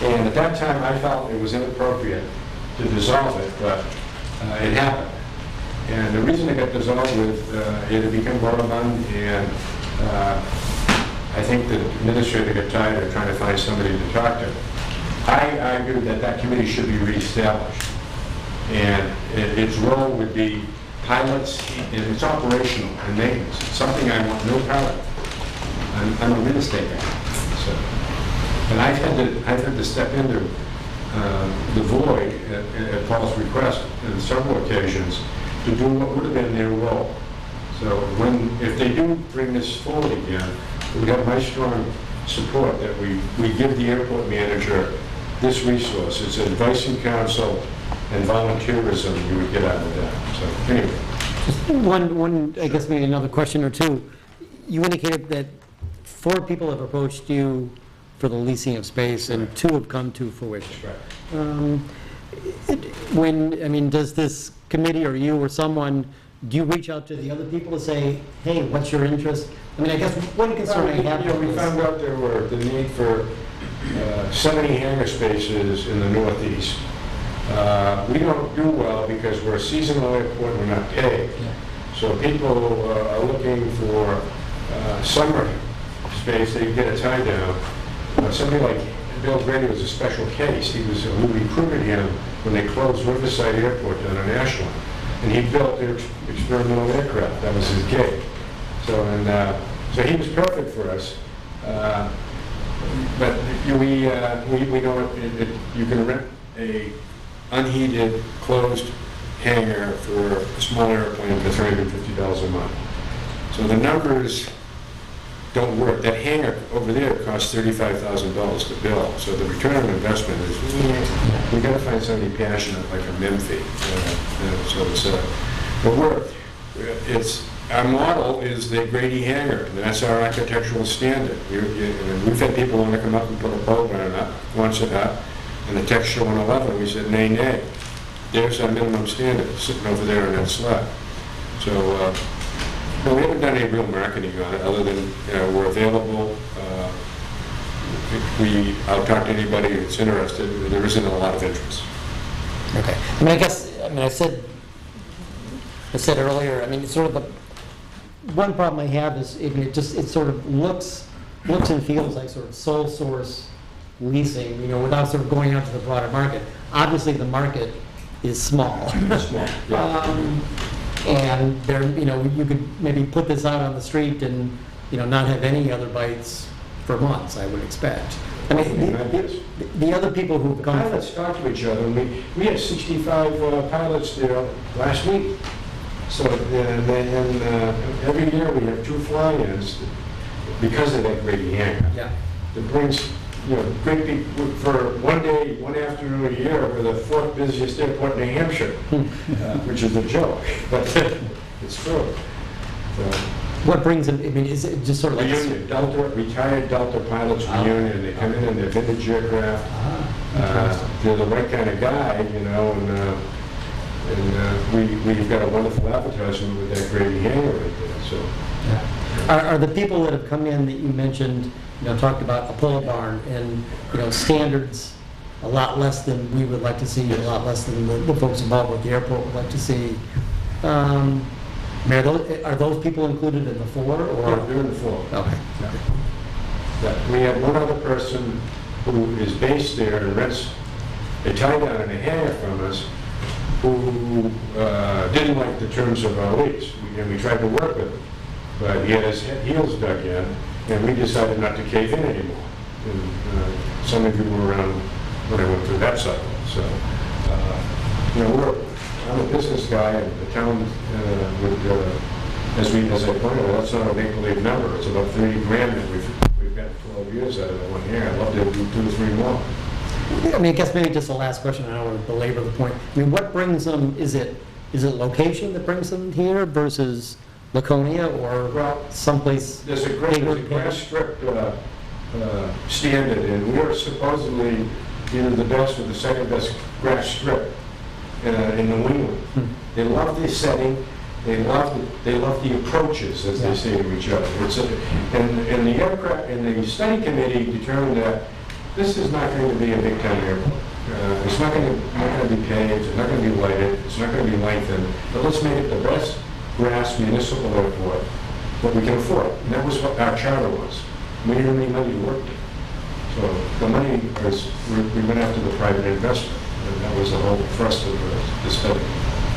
Speaker 11: And at that time, I felt it was inappropriate to dissolve it, but it happened. And the reason it got dissolved with, it had become moribund, and I think the administrator got tired of trying to find somebody to talk to. I argued that that committee should be reestablished, and its role would be pilots, and it's operational and maintenance. It's something I want no part of. I'm a real estate guy, so. And I've had to step into the void at Paul's request on several occasions to do what would have been their role. So if they do bring this forward again, we have my strong support that we give the airport manager this resource. It's advice and counsel and volunteerism you would get out of that. So anyway.
Speaker 10: Just one, I guess maybe another question or two. You indicated that 4 people have approached you for the leasing of space, and 2 have come to fruition.
Speaker 11: Right.
Speaker 10: Does this committee or you or someone, do you reach out to the other people to say, hey, what's your interest? I guess one concern I have
Speaker 11: We found out there were the need for 70 hangar spaces in the Northeast. We don't do well because we're a seasonal airport, we're not paid.
Speaker 10: Yeah.
Speaker 11: So people are looking for summer space, they get a tie down. Somebody like Bill Grady was a special case. We recruited him when they closed Riverside Airport down on Ashland. And he built their experimental aircraft. That was his gig. So he was perfect for us. But we know you can rent a unheated, closed hangar for a small airplane for $350 a month. So the numbers don't work. That hangar over there costs $35,000 to build. So the return on investment is, we got to find somebody passionate like a Memphis. Our model is the Grady hangar, and that's our architectural standard. We've had people want to come up and put a pole barn up, wants it up, and the text showing 11, we said, nay, nay. There's our minimum standard, sitting over there on that slab. So, no, we haven't done any real marketing on it, other than we're available. I'll talk to anybody that's interested. There isn't a lot of interest.
Speaker 10: Okay. I said earlier, it's sort of the one problem I have is it sort of looks and feels like sort of sole source leasing, without sort of going out to the broader market. Obviously, the market is small.
Speaker 11: Small, yeah.
Speaker 10: And there, you could maybe put this out on the street and, not have any other bites for months, I would expect. The other people who've come...
Speaker 11: Pilots talk to each other, and we had 65 pilots there last week. So, every year we have 2 fly-ins because of that Grady hangar.
Speaker 10: Yeah.
Speaker 11: It brings, great people for one day, one afternoon a year, we're the 4th busiest airport in New Hampshire, which is a joke, but it's true. So,
Speaker 10: what brings them, is it just sort of like...
Speaker 11: Reunion, retired Delta pilots reunion, they come in their vintage aircraft. They're the right kind of guy, and we've got a wonderful advertisement with that Grady hangar right there, so.
Speaker 10: Yeah. Are the people that have come in that you mentioned, talked about a pole barn and, standards a lot less than we would like to see, a lot less than the folks involved with the airport would like to see. Are those people included in the 4? Or?
Speaker 11: Yeah, they're in the 4.
Speaker 10: Okay.
Speaker 11: Yeah. We have one other person who is based there and rents a tie down in a hangar from us, who didn't like the terms of our lease. We tried to work with him, but he had his heels dug in, and we decided not to cave in anymore. And some of you were around when I went through that cycle. So, I'm a business guy, and the town as I pointed out, that's not a make-believe number. It's about 30 grand that we've got 12 years out of it 1 year. I'd love to do 2 or 3 more.
Speaker 10: I guess maybe just the last question, I don't want to belabor the point. What brings them, is it location that brings them here versus Laconia or someplace?
Speaker 11: There's a grass strip standard, and we're supposedly either the best or the second best grass strip in New England. They love this setting. They love the approaches, as they say to each other. And the aircraft, and the study committee determined that this is not going to be a big-time airport. It's not going to be paved, it's not going to be lighted, it's not going to be lengthened, but let's make it the best grass municipal airport that we can afford. And that was what our charter was. We didn't have any money to work with. So the money was, we went after the private investor, and that was the whole thrust of the study.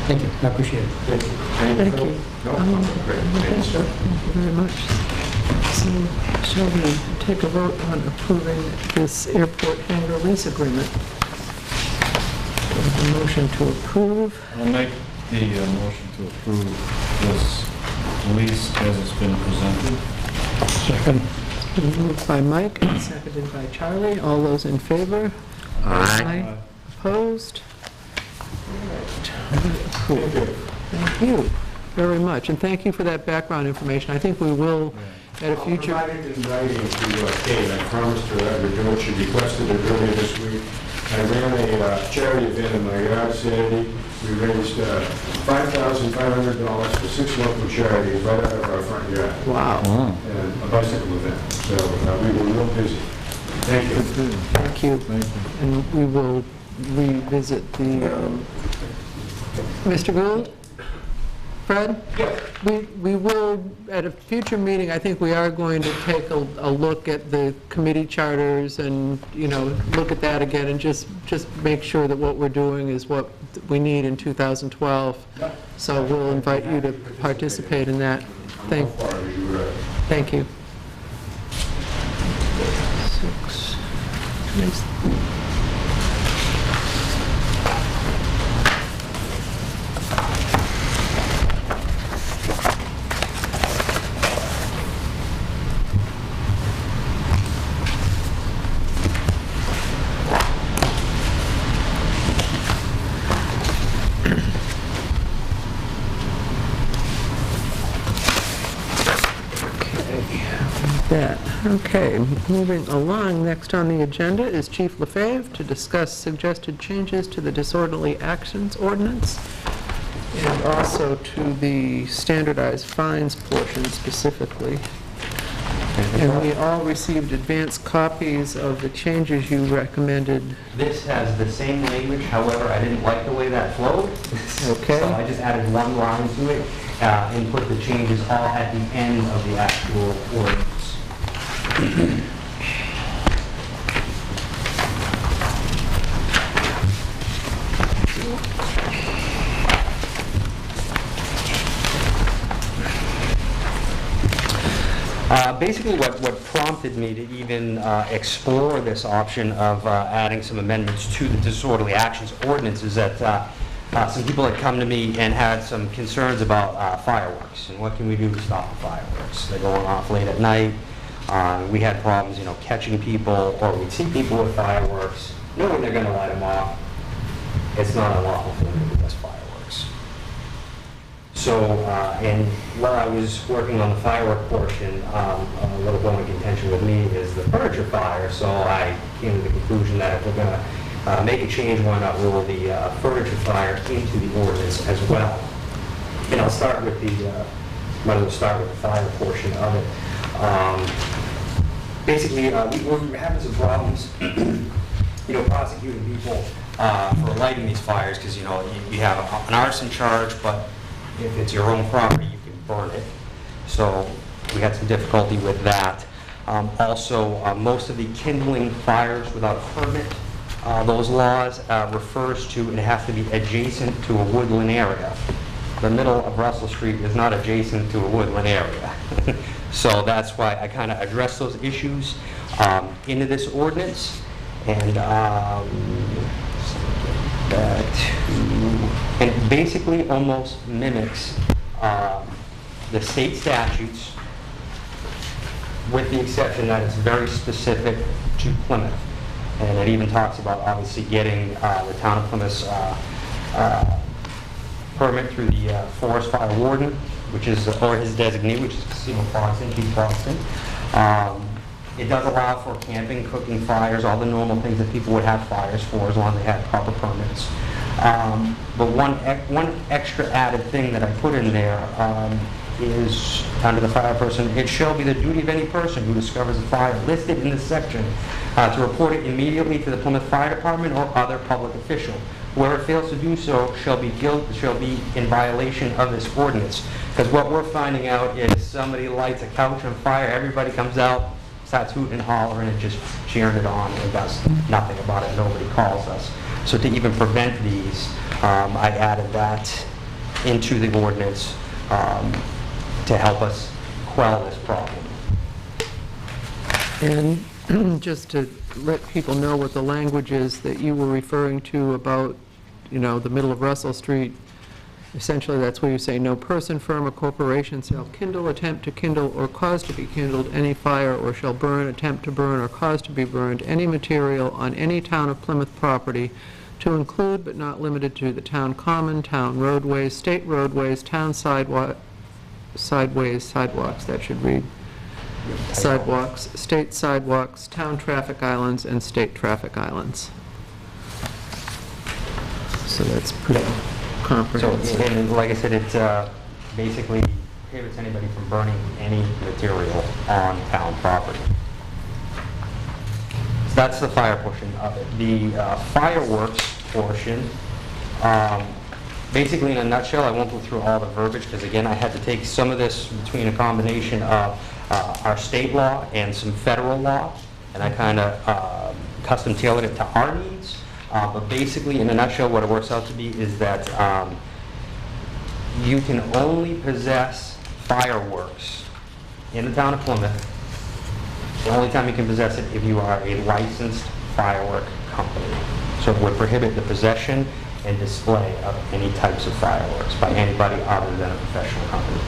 Speaker 10: Thank you, I appreciate it.
Speaker 11: Thank you.
Speaker 1: Thank you.
Speaker 11: No, great. Thank you, sir.
Speaker 1: Thank you very much. So, shall we take a vote on approving this airport hangar lease agreement? A motion to approve.
Speaker 3: I'll make the motion to approve this lease as it's been presented.
Speaker 9: Second.
Speaker 1: It's been moved by Mike and seconded by Charlie. All those in favor?
Speaker 6: Aye.
Speaker 1: Opposed? All right. Approved. Thank you very much, and thank you for that background information. I think we will, at a future...
Speaker 11: I'll provide it in writing to Kate. I promised her I would do it. She requested it earlier this week. I ran a charity event in my yard Saturday. We raised $5,500 for 6 local charities right out of our front yard.
Speaker 1: Wow.
Speaker 11: And a bicycle event. So we were real busy. Thank you.
Speaker 1: Thank you. And we will revisit the... Mr. Gould? Fred?
Speaker 11: Yes.
Speaker 1: We will, at a future meeting, I think we are going to take a look at the committee charters and, you know, look at that again and just make sure that what we're doing is what we need in 2012. So we'll invite you to participate in that. Thank you. 6. Nice. Okay, moving along, next on the agenda is Chief Lefebvre to discuss suggested changes to the disorderly actions ordinance and also to the standardized fines portion specifically. And we all received advance copies of the changes you recommended.
Speaker 6: This has the same language, however, I didn't like the way that flowed.
Speaker 1: Okay.
Speaker 6: So I just added one line to it and put the changes all at the end of the actual ordinance. Basically, what prompted me to even explore this option of adding some amendments to the disorderly actions ordinance is that some people had come to me and had some concerns about fireworks and what can we do to stop the fireworks. They're going off late at night. We had problems, you know, catching people, or we'd see people with fireworks, knowing they're going to light them off. It's not unlawful for them to possess fireworks. So, and while I was working on the firework portion, a little bone of contention with me is the furniture fire. So I came to the conclusion that if we're going to make a change, why not roll the furniture fire into the ordinance as well? And I'll start with the, might as well start with the fire portion of it. Basically, we're having some problems, you know, prosecuting people for lighting these fires because, you know, you have an arson charge, but if it's your own property, you can burn it. So we had some difficulty with that. Also, most of the kindling fires without a permit, those laws refers to it has to be adjacent to a woodland area. The middle of Russell Street is not adjacent to a woodland area. So that's why I kind of addressed those issues into this ordinance, and it basically almost mimics the state statutes, with the exception that it's very specific to Plymouth. And it even talks about obviously getting the town of Plymouth's permit through the forest fire warden, which is, or his designee, which is Casino Boston, Chief Boston. It does allow for camping, cooking fires, all the normal things that people would have fires for, as long as they had proper permits. But one extra added thing that I put in there is, under the fire person, it shall be the duty of any person who discovers a fire listed in this section to report it immediately to the Plymouth Fire Department or other public official. Whoever fails to do so shall be in violation of this ordinance. Because what we're finding out is somebody lights a couch on fire, everybody comes out, starts hooting and hollering and just cheering it on, and does nothing about it. Nobody calls us. So to even prevent these, I added that into the ordinance to help us quell this problem.
Speaker 1: And just to let people know what the language is that you were referring to about, you know, the middle of Russell Street, essentially that's where you say, no person, firm, or corporation shall kindle, attempt to kindle, or cause to be kindled any fire, or shall burn, attempt to burn, or cause to be burned any material on any town of Plymouth property, to include but not limited to the town common, town roadways, state roadways, town sidewalks, that should read, sidewalks, state sidewalks, town traffic islands, and state traffic islands. So that's pretty
Speaker 6: So,
Speaker 1: comprehensive.
Speaker 6: and like I said, it basically prohibits anybody from burning any material on town property. So that's the fire portion of it. The fireworks portion, basically in a nutshell, I won't go through all the verbiage, because again, I had to take some of this between a combination of our state law and some federal law, and I kind of custom tailored it to our needs. But basically, in a nutshell, what it works out to be is that you can only possess fireworks in the town of Plymouth. The only time you can possess it if you are a licensed firework company. So it would prohibit the possession and display of any types of fireworks by anybody other than a professional company.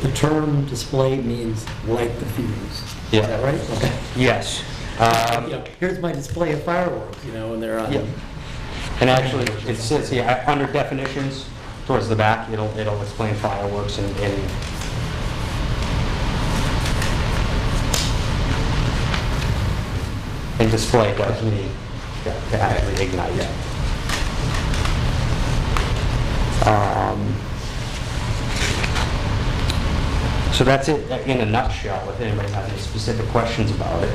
Speaker 10: The term display means light the fuse.
Speaker 6: Yeah.
Speaker 10: Is that right? Okay.
Speaker 6: Yes.
Speaker 10: You know, here's my display of fireworks, you know, and they're on.
Speaker 6: Yeah. And actually, it says here, under definitions, towards the back, it'll explain fireworks and display does mean to actually ignite. So that's it in a nutshell, if anybody has any specific questions about it.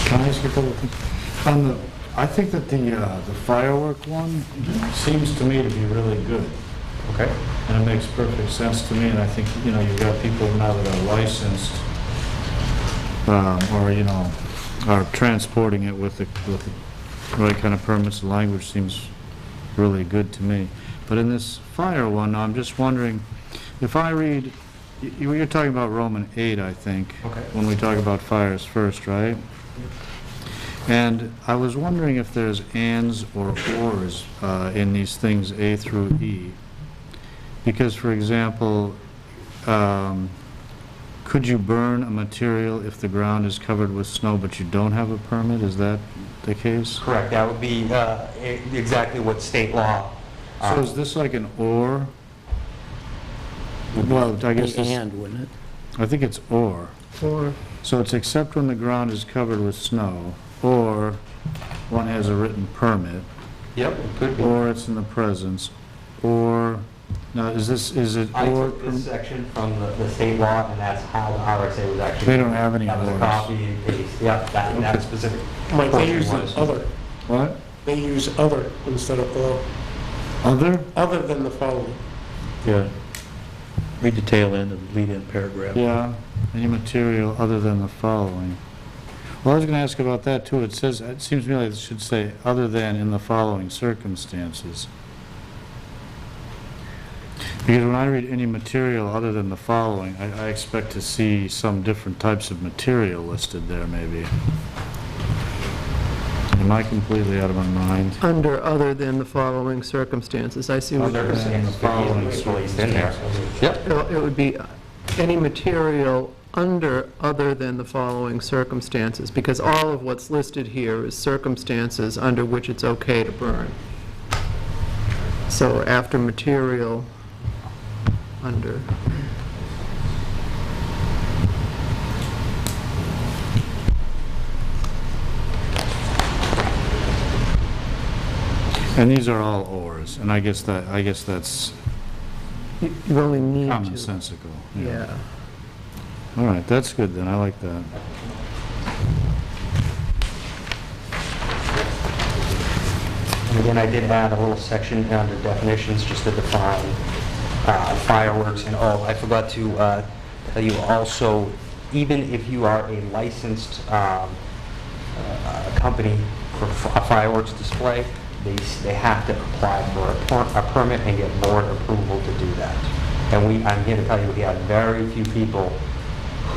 Speaker 3: Can I ask you a couple of things? On the, I think that the firework one seems to me to be really good.
Speaker 6: Okay.
Speaker 3: And it makes perfect sense to me, and I think, you know, you've got people now that are licensed, or, you know, are transporting it with the right kind of permits. The language seems really good to me. But in this fire one, I'm just wondering, if I read, you're talking about Roman 8, I think,
Speaker 6: Okay.
Speaker 3: when we talk about fires first, right? And I was wondering if there's ands or ors in these things A through E. Because, for example, could you burn a material if the ground is covered with snow but you don't have a permit? Is that the case?
Speaker 6: Correct. That would be exactly what state law.
Speaker 3: So is this like an or? Well, I guess this,
Speaker 10: And, wouldn't it?
Speaker 3: I think it's or.
Speaker 1: Or
Speaker 3: So it's except when the ground is covered with snow, or one has a written permit,
Speaker 6: Yep, it could be.
Speaker 3: or it's in the presence, or, now is it
Speaker 6: I
Speaker 3: or?
Speaker 6: took this section from the state law, and that's how the RSA was actually.
Speaker 3: They don't have any
Speaker 6: That was a
Speaker 3: ors.
Speaker 6: copy and paste. Yeah, that specific.
Speaker 2: Mike, they use
Speaker 6: portion was.
Speaker 2: other.
Speaker 3: What?
Speaker 2: They use other instead of or,
Speaker 3: Other?
Speaker 2: other than the following.
Speaker 3: Yeah.
Speaker 4: Read the tail end of the lead-in paragraph.
Speaker 3: Yeah, any material other than the following. Well, I was going to ask about that too. It says, it seems to me like it should say, other than in the following circumstances. Because when I read any material other than the following, I expect to see some different types of material listed there, maybe. Am I completely out of my mind?
Speaker 1: under other than the following circumstances. I see what you're saying.
Speaker 6: Circumstances could easily be placed in there. Yep.
Speaker 1: It would be any material under other than the following circumstances, because all of what's listed here is circumstances under which it's okay to burn. So after material, under.
Speaker 3: And these are all ors, and I guess that's
Speaker 1: You only need to.
Speaker 3: commonsensical.
Speaker 1: Yeah.
Speaker 3: All right, that's good then, I like that.
Speaker 6: And again, I did add a little section under definitions just to define fireworks. And oh, I forgot to tell you also, even if you are a licensed company for a fireworks display, they have to apply for a permit and get board approval to do that. And I'm here to tell you, we have very few people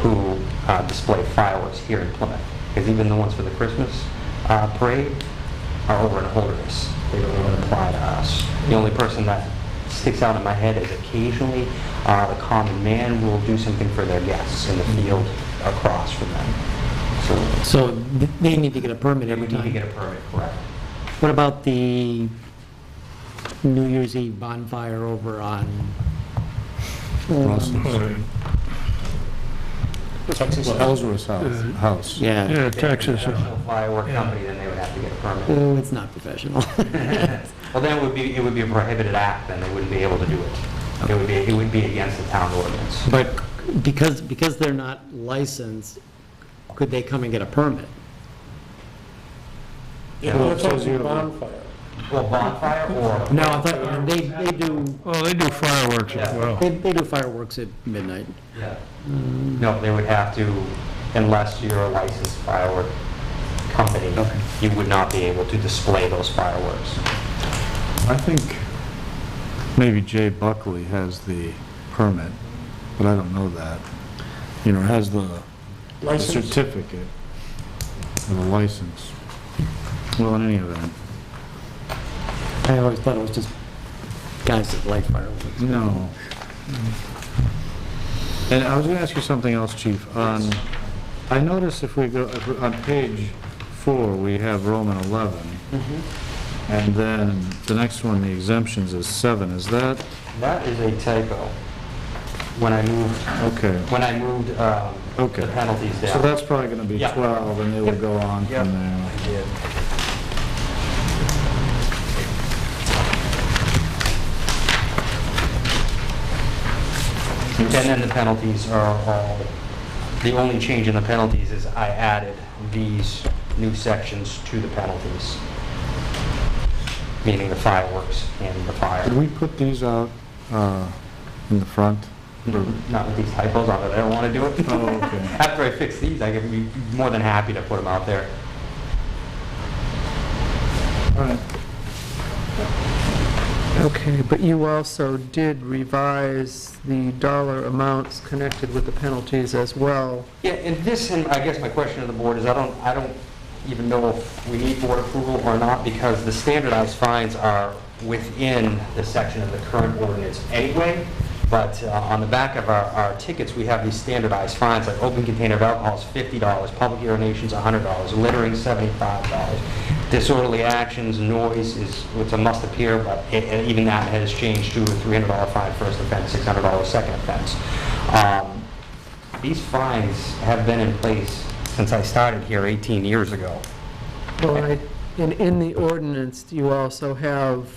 Speaker 6: who display fireworks here in Plymouth. Because even the ones for the Christmas parade are over in Holderness. They don't even apply to us. The only person that sticks out in my head is occasionally the common man will do something for their guests in the field across from them.
Speaker 10: So they need to get a permit
Speaker 6: They
Speaker 10: every
Speaker 6: would need to
Speaker 10: time.
Speaker 6: get a permit, correct?
Speaker 10: What about the New Year's Eve bonfire over on?
Speaker 2: Texas.
Speaker 3: Ellsworth's house.
Speaker 10: Yeah.
Speaker 9: Yeah,
Speaker 6: If
Speaker 9: Texas.
Speaker 6: it's a professional firework company, then they would have to get a permit.
Speaker 10: Oh, it's not professional.
Speaker 6: Well, then it would be a prohibited act, then they wouldn't be able to do it. It would be against the town ordinance.
Speaker 10: But because they're not licensed, could they come and get a permit?
Speaker 2: Well, it's also bonfire.
Speaker 6: Well, bonfire or?
Speaker 10: No, I thought, they do,
Speaker 9: Well, they do fireworks as well.
Speaker 10: they do fireworks at midnight.
Speaker 6: Yeah. No, they would have to, unless you're a licensed firework company, you would not be able to display those fireworks.
Speaker 3: I think maybe Jay Buckley has the permit, but I don't know that. You know, has the
Speaker 2: License?
Speaker 3: certificate of the license. Well, in any event,
Speaker 10: I always thought it was just guys that like fireworks.
Speaker 3: no. And I was going to ask you something else, Chief. I noticed if we go, on page 4, we have Roman 11. And then the next one, the exemptions, is 7. Is that,
Speaker 6: That is a typo. When I moved
Speaker 3: okay. Okay.
Speaker 6: the penalties down.
Speaker 3: So that's probably going to be
Speaker 6: Yeah.
Speaker 3: 12, and they will go on
Speaker 6: Yep,
Speaker 3: from there.
Speaker 6: I did. And then the penalties are all, the only change in the penalties is I added these new sections to the penalties, meaning the fireworks and the fire.
Speaker 3: Did we put these out in the front?
Speaker 6: Not with these typos on it, I don't want to do it.
Speaker 3: Oh, okay.
Speaker 6: After I fix these, I can be more than happy to put them out there.
Speaker 3: All right.
Speaker 1: Okay, but you also did revise the dollar amounts connected with the penalties as well.
Speaker 6: Yeah, and this, and I guess my question to the board is, I don't even know if we need board approval or not, because the standardized fines are within the section of the current ordinance anyway. But on the back of our tickets, we have these standardized fines, like open container of alcohol is $50, public urination's $100, littering $75. Disorderly actions, noise it's a must appear, but even that has changed to a $300 fine first offense, $600 second offense. These fines have been in place since I started here 18 years ago.
Speaker 1: Well, in the ordinance, you also have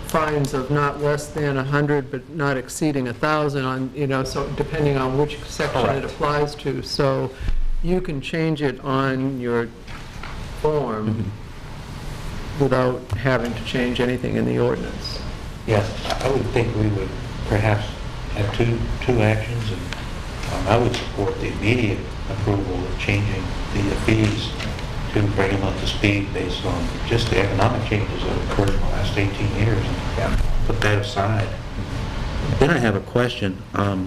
Speaker 1: fines of not less than 100, but not exceeding 1,000 on, you know, so depending on which section it
Speaker 6: Correct.
Speaker 1: applies to. So you can change it on your form without having to change anything in the ordinance.
Speaker 4: Yes, I would think we would perhaps have two actions, and I would support the immediate approval of changing the fees to bring them up to speed based on just the economic changes that have occurred in the last 18 years. And put that aside. Then I have a question. I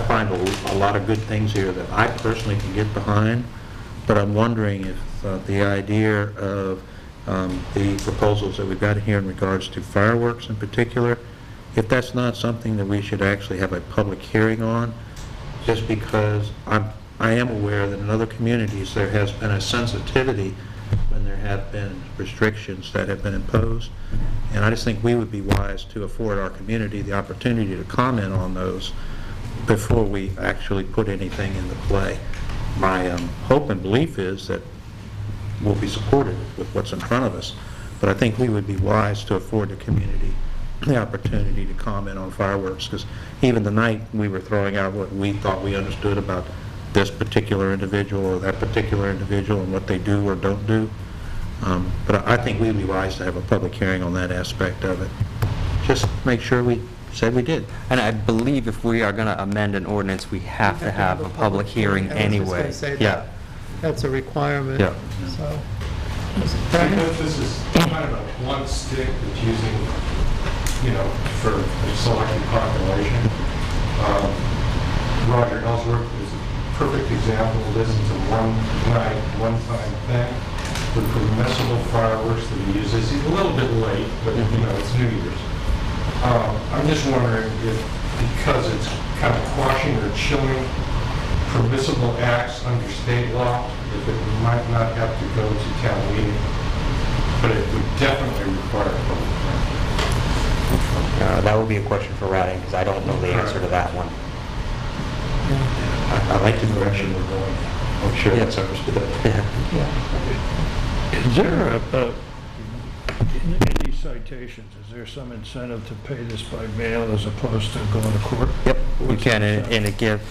Speaker 4: find a lot of good things here that I personally can get behind, but I'm wondering if the idea of the proposals that we've got here in regards to fireworks in particular, if that's not something that we should actually have a public hearing on, just because I am aware that in other communities there has been a sensitivity when there have been restrictions that have been imposed, and I just think we would be wise to afford our community the opportunity to comment on those before we actually put anything into play. My hope and belief is that we'll be supported with what's in front of us, But I think we would be wise to afford the community the opportunity to comment on fireworks, because even tonight, we were throwing out what we thought we understood about this particular individual or that particular individual and what they do or don't do. But I think we'd be wise to have a public hearing on that aspect of it. Just make sure we said we did.
Speaker 6: And I believe if we are going to amend an ordinance, we have to have a public hearing
Speaker 1: I was just
Speaker 6: anyway.
Speaker 1: gonna say
Speaker 6: Yeah,
Speaker 1: that. That's a requirement.
Speaker 6: yeah.
Speaker 1: So, Brian?
Speaker 11: Because this is kind of a blunt stick that's using, for a selected population. Roger Ellsworth is a perfect example of this. It's a one-night, one-time thing. The permissible fireworks that he uses, he's a little bit late, but it's New Year's. I'm just wondering if, because it's kind of quashing or chilling permissible acts under state law, if it might not have to go to town meeting, but it would definitely require a public hearing.
Speaker 6: That would be a question for Reading, because I don't know the answer to that one.
Speaker 4: I like the direction we're going. I'm sure that's understood.
Speaker 9: Is there in these citations, is there some incentive to pay this by mail as opposed to going to court?
Speaker 6: Yep, you
Speaker 9: What's
Speaker 6: can,
Speaker 9: the
Speaker 6: and it gives,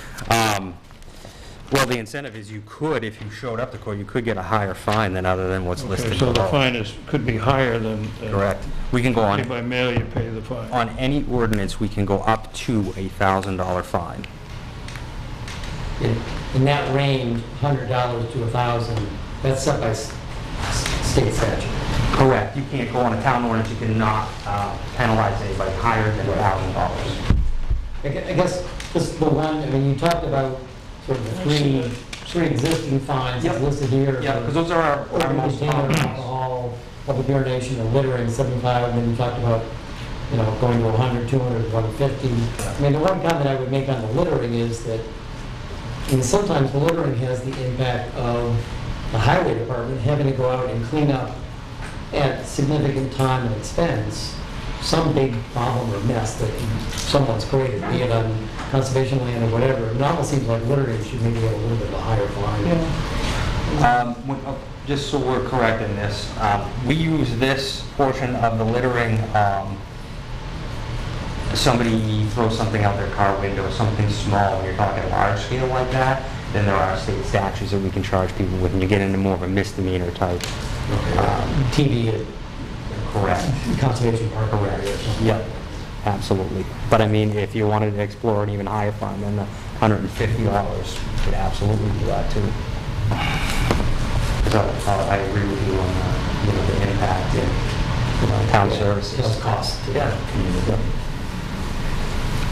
Speaker 6: well, the incentive is you could, if you showed up to court, you could get a higher fine than other than what's listed
Speaker 9: Okay, so the
Speaker 6: below.
Speaker 9: fine could be higher than...
Speaker 6: Correct. We can go
Speaker 9: Pay
Speaker 6: on,
Speaker 9: by mail, you pay the fine.
Speaker 6: on any ordinance, we can go up to a $1,000 fine.
Speaker 10: In that range, $100 to $1,000, that's set by state statute.
Speaker 6: Correct. You can't go on a town ordinance, you cannot penalize anybody higher than $1,000.
Speaker 10: I guess this the one, you talked about sort of the three existing fines
Speaker 6: Yep.
Speaker 10: listed here.
Speaker 6: Yeah, because those are our most
Speaker 10: Over-container,
Speaker 6: common ones.
Speaker 10: alcohol, public urination, and littering, 75, and then you talked about, going to 100, 200, 150. The one comment I would make on the littering is that, sometimes the littering has the impact of the highway department having to go out and clean up at significant time and expense some big problem or mess that someone's created, be it on conservation land or whatever. It almost seems like littering should maybe have a little bit of a higher fine.
Speaker 6: Just so we're correct in this, we use this portion of the littering, somebody throws something out their car window or something small, when you're talking large scale like that, then there are state statutes that we can charge people with, and you get into more of a misdemeanor type.
Speaker 10: TV
Speaker 6: Correct.
Speaker 10: conservation park area or something.
Speaker 6: Yep, absolutely. But if you wanted to explore an even higher fine than the $150, you could absolutely do that too. So I agree with you on the impact in town services.
Speaker 10: Just cost.
Speaker 6: Yeah.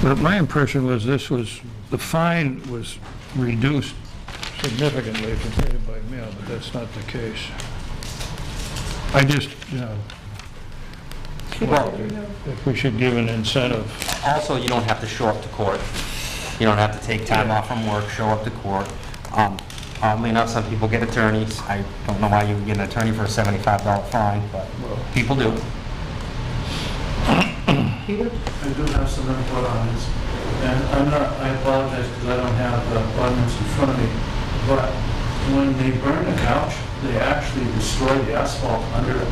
Speaker 9: But my impression was the fine was reduced significantly if you paid it by mail, but that's not the case. I just,
Speaker 6: Well,
Speaker 9: if we should give an incentive.
Speaker 6: also, you don't have to show up to court. You don't have to take time off from work, show up to court. Oddly enough, some people get attorneys. I don't know why you would get an attorney for a $75 fine, but people do.
Speaker 7: I do have some input on this, and I apologize because I don't have the ordinance in front of me, but when they burn the couch, they actually destroy the asphalt under it.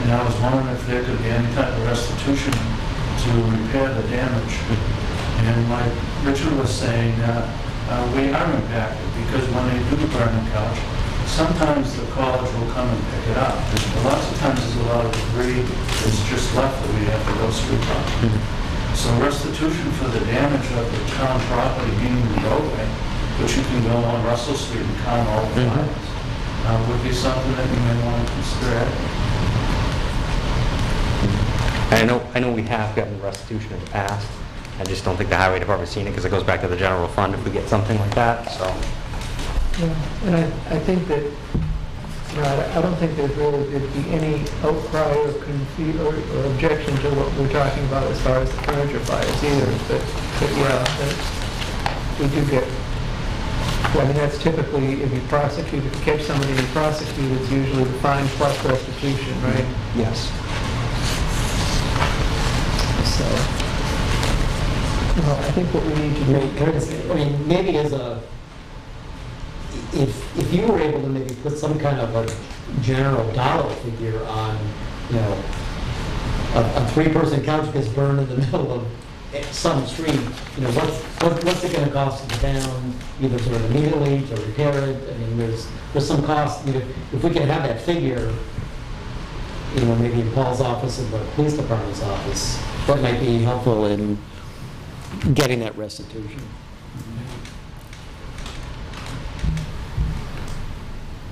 Speaker 7: And I was wondering if there could be any type of restitution to repair the damage. And like Richard was saying, we are impacted because when they do burn the couch, sometimes the college will come and pick it up. But lots of times there's a lot of debris that's just left that we have to go sweep up. So restitution for the damage of the town property, meaning the roadway, which you can go on Russell Street and count all the fines, would be something that you may want to consider.
Speaker 6: I know we have gotten restitution in the past. I just don't think the highway department's seen it because it goes back to the general fund if we get something like that, so.
Speaker 1: Yeah, and I think that, I don't think there'd be any outcry or or objection to what we're talking about as far as the furniture fires either, but that we do get, that's typically, if you prosecute, if you catch somebody and you prosecute, it's usually the fine plus restitution, right?
Speaker 6: Yes.
Speaker 1: So, I think what we need to do...
Speaker 10: maybe as if you were able to maybe put some kind of a general dollar figure on you know, a three-person couch gets burned in the middle of some street, you know, what's it gonna cost the town, either sort of immediately to repair it? I mean, there's some cost, you know, if we can have that figure, you know, maybe in Paul's office or the police department's office, that might be helpful in getting that restitution.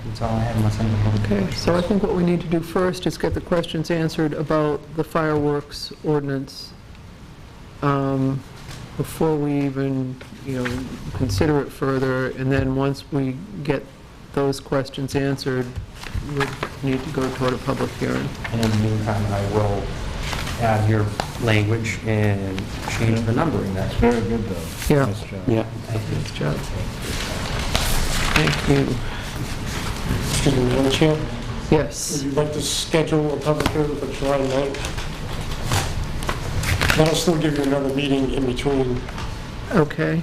Speaker 6: That's all I have, unless anyone...
Speaker 1: Okay, so I think what we need to do first is get the questions answered about the fireworks ordinance before we even, you know, consider it further, and then once we get those questions answered, we need to go toward a public hearing.
Speaker 6: And in the meantime, I will add your language and change the numbering. That's
Speaker 3: Very good, though.
Speaker 1: Yeah.
Speaker 3: Nice job.
Speaker 6: Yeah.
Speaker 1: Nice job. Thank you.
Speaker 2: Excuse me, Madam Chair, would
Speaker 1: Yes.
Speaker 2: you like to schedule a public hearing for July 9th? That'll still give you another meeting in between.
Speaker 1: Okay.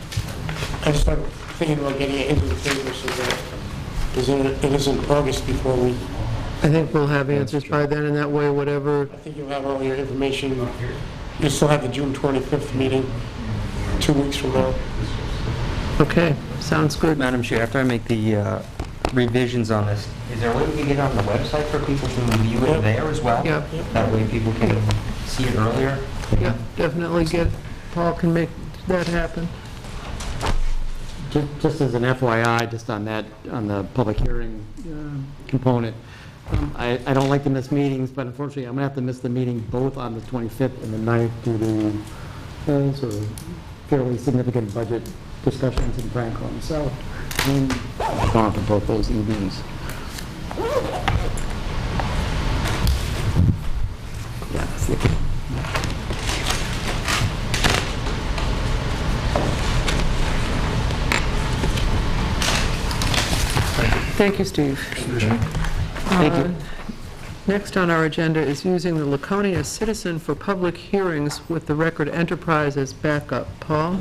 Speaker 2: I just started thinking about getting it into the paper so that it isn't August before we,
Speaker 1: I think we'll have answers by then, and that way, whatever,
Speaker 2: I think you'll have all your information. You'll still have the June 25th meeting, 2 weeks from now.
Speaker 1: okay, sounds good.
Speaker 6: Madam Chair, after I make the revisions on this, is there a way we can get it on the website for people to view it there as well?
Speaker 1: Yeah.
Speaker 6: That way people can see it earlier?
Speaker 1: Yeah, definitely Paul can make that happen.
Speaker 10: Just as an FYI, just on that, on the public hearing component, I don't like to miss meetings, but unfortunately, I'm going to have to miss the meeting both on the 25th and the 9th due to sort of fairly significant budget discussions in Franklin. So I'm gone for both those evenings. Yeah, that's the
Speaker 1: Thank you, Steve.
Speaker 10: Thank you.
Speaker 1: Next on our agenda is using the Laconia Citizen for public hearings with the Record Enterprise as backup. Paul?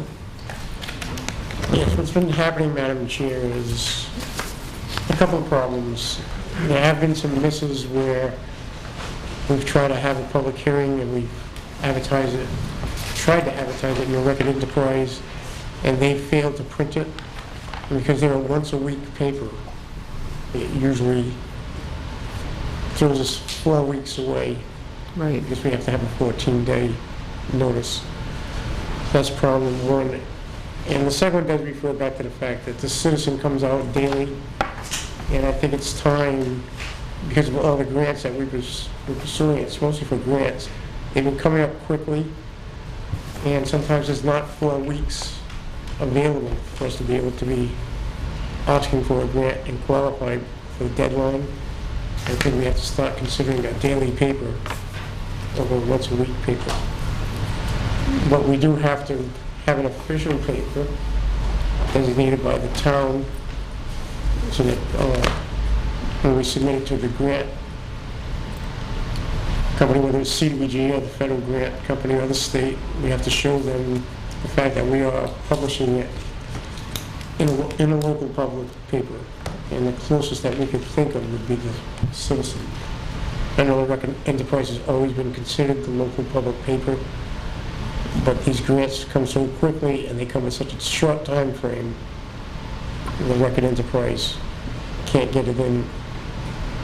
Speaker 2: Yes, what's been happening, Madam Chair, is a couple of problems. There have been some misses where we've tried to have a public hearing and we've tried to advertise it in the Record Enterprise, and they failed to print it because they're a once-a-week paper. It usually throws us 4 weeks away
Speaker 1: Right.
Speaker 2: because we have to have a 14-day notice. That's problem one. And the second one does refer back to the fact that the Citizen comes out daily, and I think it's time, because of all the grants that we're pursuing, it's mostly for grants, they've been coming up quickly, and sometimes there's not 4 weeks available for us to be able to be asking for a grant and qualify for the deadline. I think we have to start considering a daily paper over a once-a-week paper. But we do have to have an official paper designated by the town so that when we submit it to the grant company, whether it's CDBG or the federal grant company or the state, we have to show them the fact that we are publishing it in a local public paper. And the closest that we could think of would be the Citizen. I know the Record Enterprise has always been considered the local public paper, but these grants come so quickly and they come in such a short time frame, the Record Enterprise can't get it in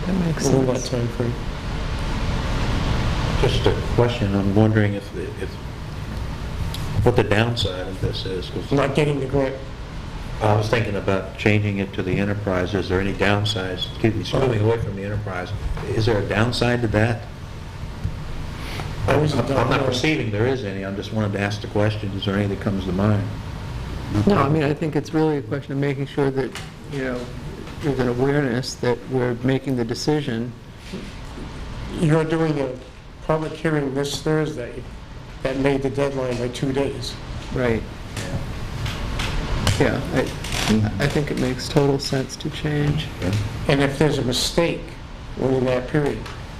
Speaker 1: That makes
Speaker 2: within that
Speaker 1: sense.
Speaker 2: time frame.
Speaker 4: Just a question, I'm wondering if what the downside of this is. 'Cause
Speaker 2: Not getting the grant.
Speaker 4: I was thinking about changing it to the enterprise. Is there any downsides? Moving away from the enterprise. Is there a downside to that?
Speaker 2: I was-
Speaker 4: I'm not perceiving there is any. I just wanted to ask the question. Is there anything that comes to mind?
Speaker 1: No, I mean, I think it's really a question of making sure that, you know, there's an awareness that we're making the decision.
Speaker 2: You're doing a public hearing this Thursday that made the deadline by 2 days.
Speaker 1: Right. Yeah, I think it makes total sense to change.
Speaker 2: And if there's a mistake within that period,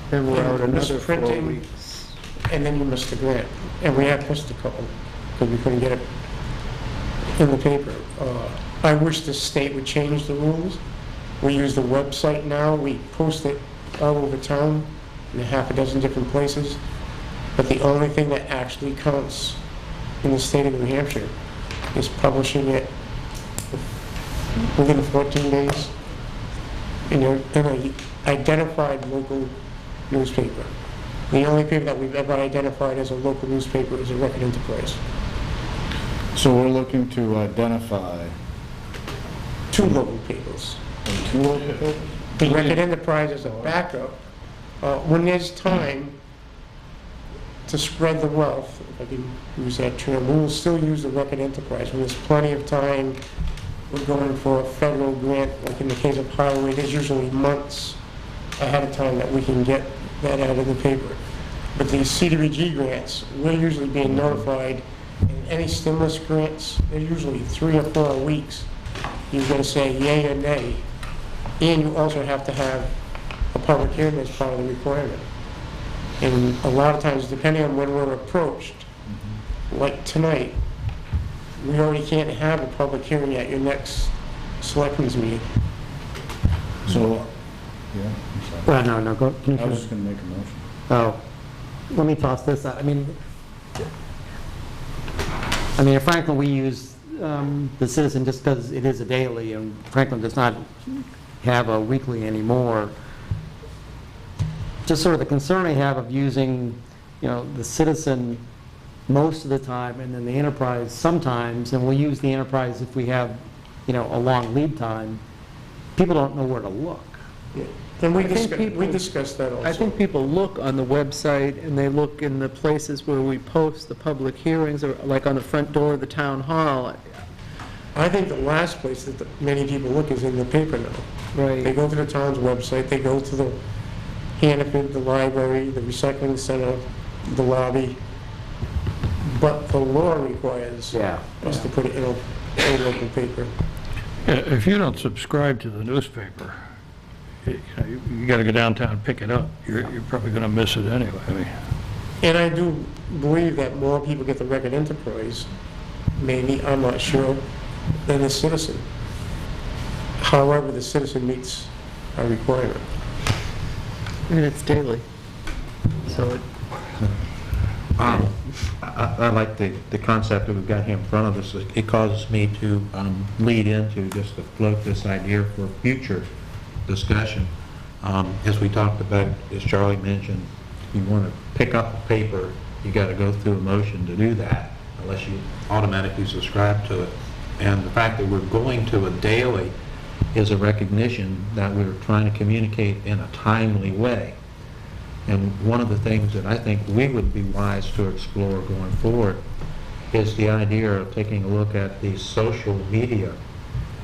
Speaker 1: Then we're out another 4
Speaker 2: Misprinting.
Speaker 1: weeks.
Speaker 2: and then you missed the grant. And we have missed a couple because we couldn't get it in the paper. I wish the state would change the rules. We use the website now. We post it all over town. in a half a dozen different places, but the only thing that actually counts in the state of New Hampshire is publishing it within 14 days in an identified local newspaper. The only paper that we've ever identified as a local newspaper is a Record Enterprise.
Speaker 3: So we're looking to identify
Speaker 2: 2 local papers.
Speaker 3: 2 local papers?
Speaker 2: The Record Enterprise is a backup. When there's time to spread the wealth, if I can use that term, we will still use the Record Enterprise. When there's plenty of time, we're going for a federal grant, like in the case of highway, there's usually months ahead of time that we can get that out of the paper. But these CDBG grants, we're usually being notified, and any stimulus grants, they're usually 3 or 4 weeks. You're going to say yay or nay. And you also have to have a public hearing as part of the requirement. And a lot of times, depending on when we're approached, like tonight, we already can't have a public hearing at your next selectmen's meeting.
Speaker 3: So, yeah, I'm sorry.
Speaker 10: No, go.
Speaker 3: I was just going to make a motion.
Speaker 10: Oh, let me toss this out. I mean, at Franklin, we use the Citizen just because it is a daily, and Franklin does not have a weekly anymore. Just sort of the concern I have of using, the Citizen most of the time, and then the Enterprise sometimes, and we'll use the Enterprise if we have, a long lead time. People don't know where to look.
Speaker 2: Yeah. And we
Speaker 1: I think
Speaker 2: discussed that also.
Speaker 1: I think people look on the website and they look in the places where we post the public hearings, or like on the front door of the town hall.
Speaker 2: I think the last place that many people look is in the paper now. They
Speaker 1: Right.
Speaker 2: go to the town's website, they go to the Hannaford, the library, the recycling center, the lobby, but the law requires us to put it in a local paper.
Speaker 9: Yeah, if you don't subscribe to the newspaper, you got to go downtown and pick it up. You're probably going to miss it anyway. I mean,
Speaker 2: And I do believe that more people get the Record Enterprise, maybe, I'm not sure, than the Citizen. However, the Citizen meets our requirement.
Speaker 1: And it's daily. So it,
Speaker 4: I like the concept that we've got here in front of us. It causes me to lead into just to float this idea for future discussion. As we talked about, as Charlie mentioned, if you want to pick up a paper, you got to go through a motion to do that, unless you automatically subscribe to it. And the fact that we're going to a daily is a recognition that we're trying to communicate in a timely way. And one of the things that I think we would be wise to explore going forward is the idea of taking a look at the social media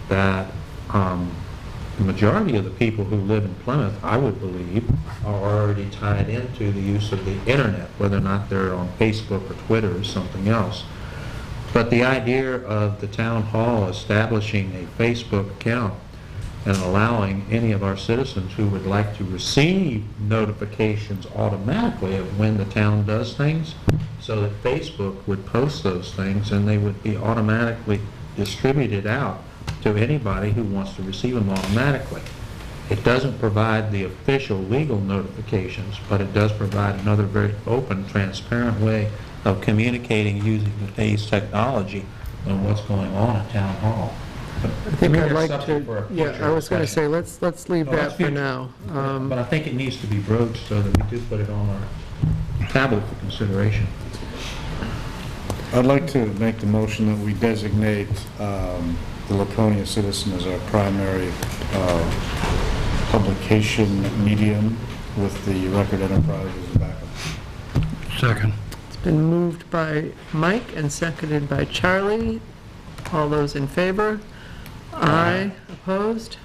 Speaker 4: that the majority of the people who live in Plymouth, I would believe, are already tied into the use of the internet, whether or not they're on Facebook or Twitter or something else. But the idea of the town hall establishing a Facebook account and allowing any of our citizens who would like to receive notifications automatically of when the town does things, so that Facebook would post those things and they would be automatically distributed out to anybody who wants to receive them automatically. It doesn't provide the official legal notifications, but it does provide another very open, transparent way of communicating using today's technology on what's going on at Town Hall.
Speaker 1: I think I'd like to, I was going to say, let's leave
Speaker 4: Oh,
Speaker 1: that for now.
Speaker 4: But I think it needs to be broached so that we do put it on our tablet for consideration.
Speaker 3: I'd like to make the motion that we designate the Laconia Citizen as our primary publication medium with the Record Enterprise as a backup.
Speaker 9: second.
Speaker 1: It's been moved by Mike and seconded by Charlie. All those in favor? Aye. Opposed?